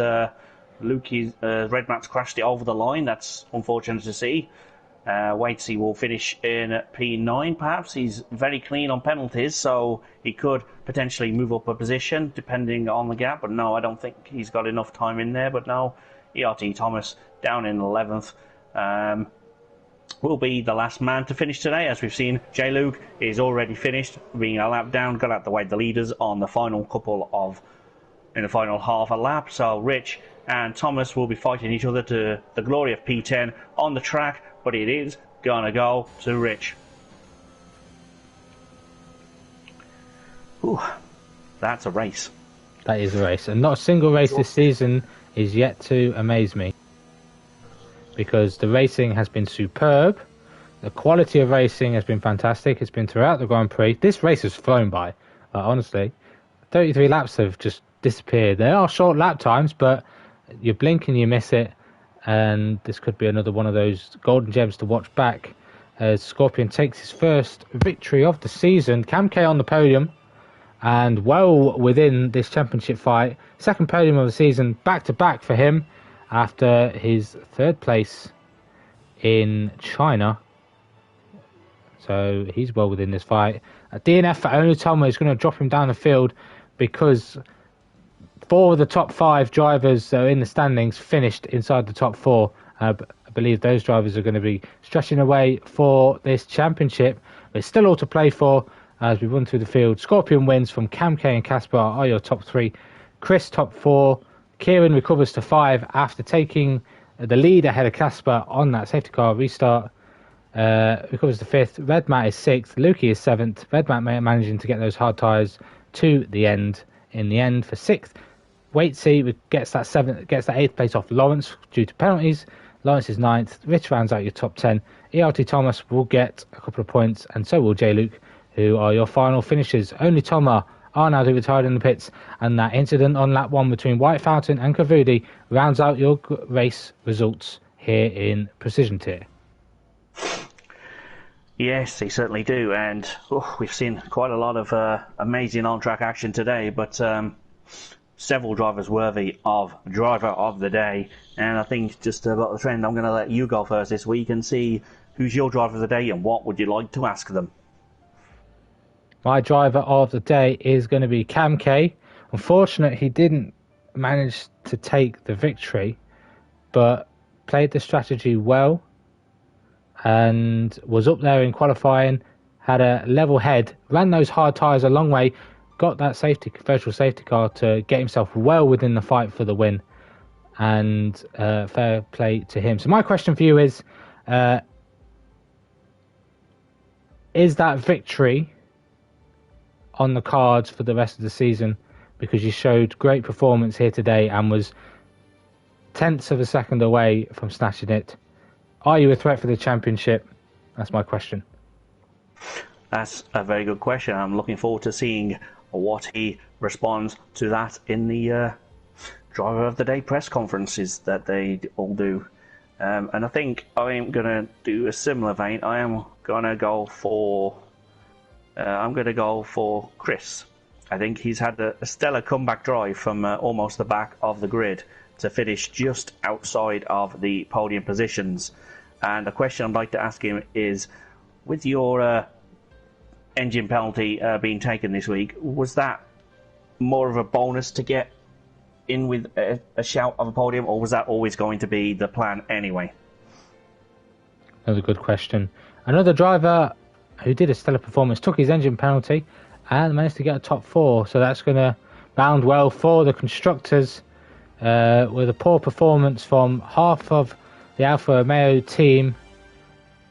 Lukey's Red Mat's crashed it over the line. That's unfortunate to see. Waitsy will finish in P9 perhaps. He's very clean on penalties, so he could potentially move up a position depending on the gap, but no, I don't think he's got enough time in there. But no, ERT Thomas down in 11th will be the last man to finish today. As we've seen, J. Luke is already finished, being a lap down, got out the way the leaders on the final in the final half a lap. So Rich and Thomas will be fighting each other to the glory of P10 on the track, but it is gonna go to Rich. Ooh, that's a race. That is a race, and not a single race this season is yet to amaze me, because the racing has been superb. The quality of racing has been fantastic. It's been throughout the Grand Prix. This race has flown by, honestly. 33 laps have just disappeared. There are short lap times, but you blink and you miss it, and this could be another one of those golden gems to watch back as Scorpion takes his first victory of the season. Cam K on the podium, and well within this championship fight. Second podium of the season, back-to-back for him after his third place in China. So he's well within this fight. A DNF for Only Tomo is going to drop him down the field, because 4 of the top 5 drivers in the standings finished inside the top 4. I believe those drivers are going to be stretching away for this championship. It's still all to play for as we run through the field. Scorpion wins from Cam K and Casper are your top 3. Chris top 4. Kieran recovers to 5 after taking the lead ahead of Casper on that safety car restart. Recovers to 5th. Red Matt is 6th. Lukey is 7th. Red Matt managing to get those hard tyres to the end. In the end, for 6th. Waitsy gets that 8th place off Lawrence due to penalties. Lawrence is 9th. Rich rounds out your top 10. ERT Thomas will get a couple of points, and so will J. Luke, who are your final finishers. Only Toma are now retired in the pits, and that incident on lap 1 between White Fountain and Cavudi rounds out your race results here in Precision Tier. Yes, they certainly do, and we've seen quite a lot of amazing on-track action today, but several drivers worthy of Driver of the Day. And I think just about the trend, I'm going to let you go first this week and see who's your Driver of the Day and what would you like to ask them. My Driver of the Day is going to be Cam K. Unfortunately, he didn't manage to take the victory, but played the strategy well and was up there in qualifying, had a level head, ran those hard tyres a long way, got that virtual safety car to get himself well within the fight for the win, and fair play to him. So my question for you is that victory on the cards for the rest of the season? Because you showed great performance here today and was tenths of a second away from snatching it. Are you a threat for the championship? That's my question. That's a very good question. I'm looking forward to seeing what he responds to that in the Driver of the Day press conferences that they all do. And I think I am going to do a similar vein. I am going to go for Chris. I think he's had a stellar comeback drive from almost the back of the grid to finish just outside of the podium positions. And the question I'd like to ask him is, with your engine penalty being taken this week, was that more of a bonus to get in with a shout of a podium, or was that always going to be the plan anyway? Another good question. Another driver who did a stellar performance took his engine penalty and managed to get a top 4, so that's going to bound well for the constructors, with a poor performance from half of the Alfa Romeo team,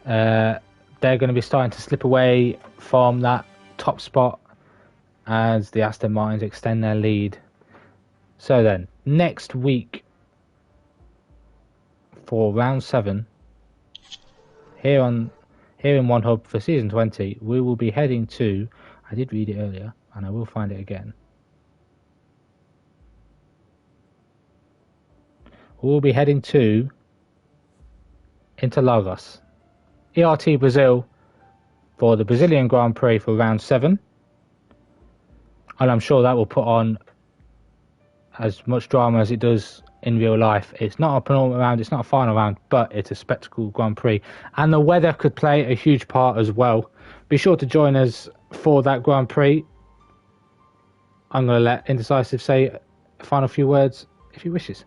they're going to be starting to slip away from that top spot as the Aston Martins extend their lead. So then, next week for round 7, here in One Hub for season 20, we will be heading to, I did read it earlier and I will find it again. We'll be heading to Interlagos, ERT Brazil, for the Brazilian Grand Prix for round 7. And I'm sure that will put on as much drama as it does in real life. It's not a penultimate round, it's not a final round, but it's a spectacle Grand Prix. And the weather could play a huge part as well. Be sure to join us for that Grand Prix. I'm going to let Indecisive say a final few words if he wishes.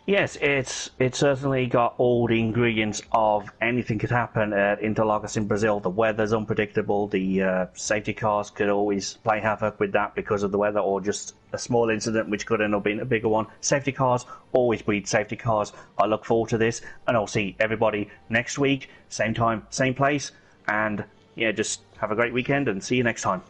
Yes, it's certainly got all the ingredients of anything could happen at Interlagos in Brazil. The weather's unpredictable. The safety cars could always play havoc with that because of the weather, or just a small incident which could end up being a bigger one. Safety cars always breed safety cars. I look forward to this, and I'll see everybody next week, same time, same place, and yeah, just have a great weekend and see you next time.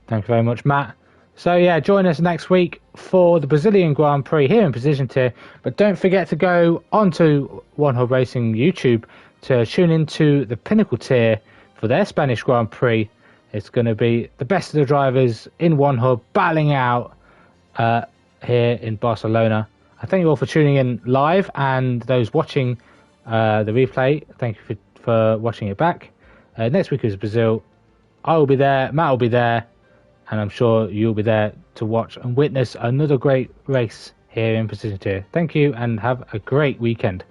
Thank you very much, Matt. So yeah, join us next week for the Brazilian Grand Prix here in Precision Tier. But don't forget to go onto One Hub Racing YouTube to tune into the Pinnacle Tier for their Spanish Grand Prix. It's going to be the best of the drivers in One Hub battling out here in Barcelona. I thank you all for tuning in live, and those watching the replay, thank you for watching it back. Next week is Brazil. I will be there, Matt will be there, and I'm sure you'll be there to watch and witness another great race here in Precision Tier. Thank you and have a great weekend.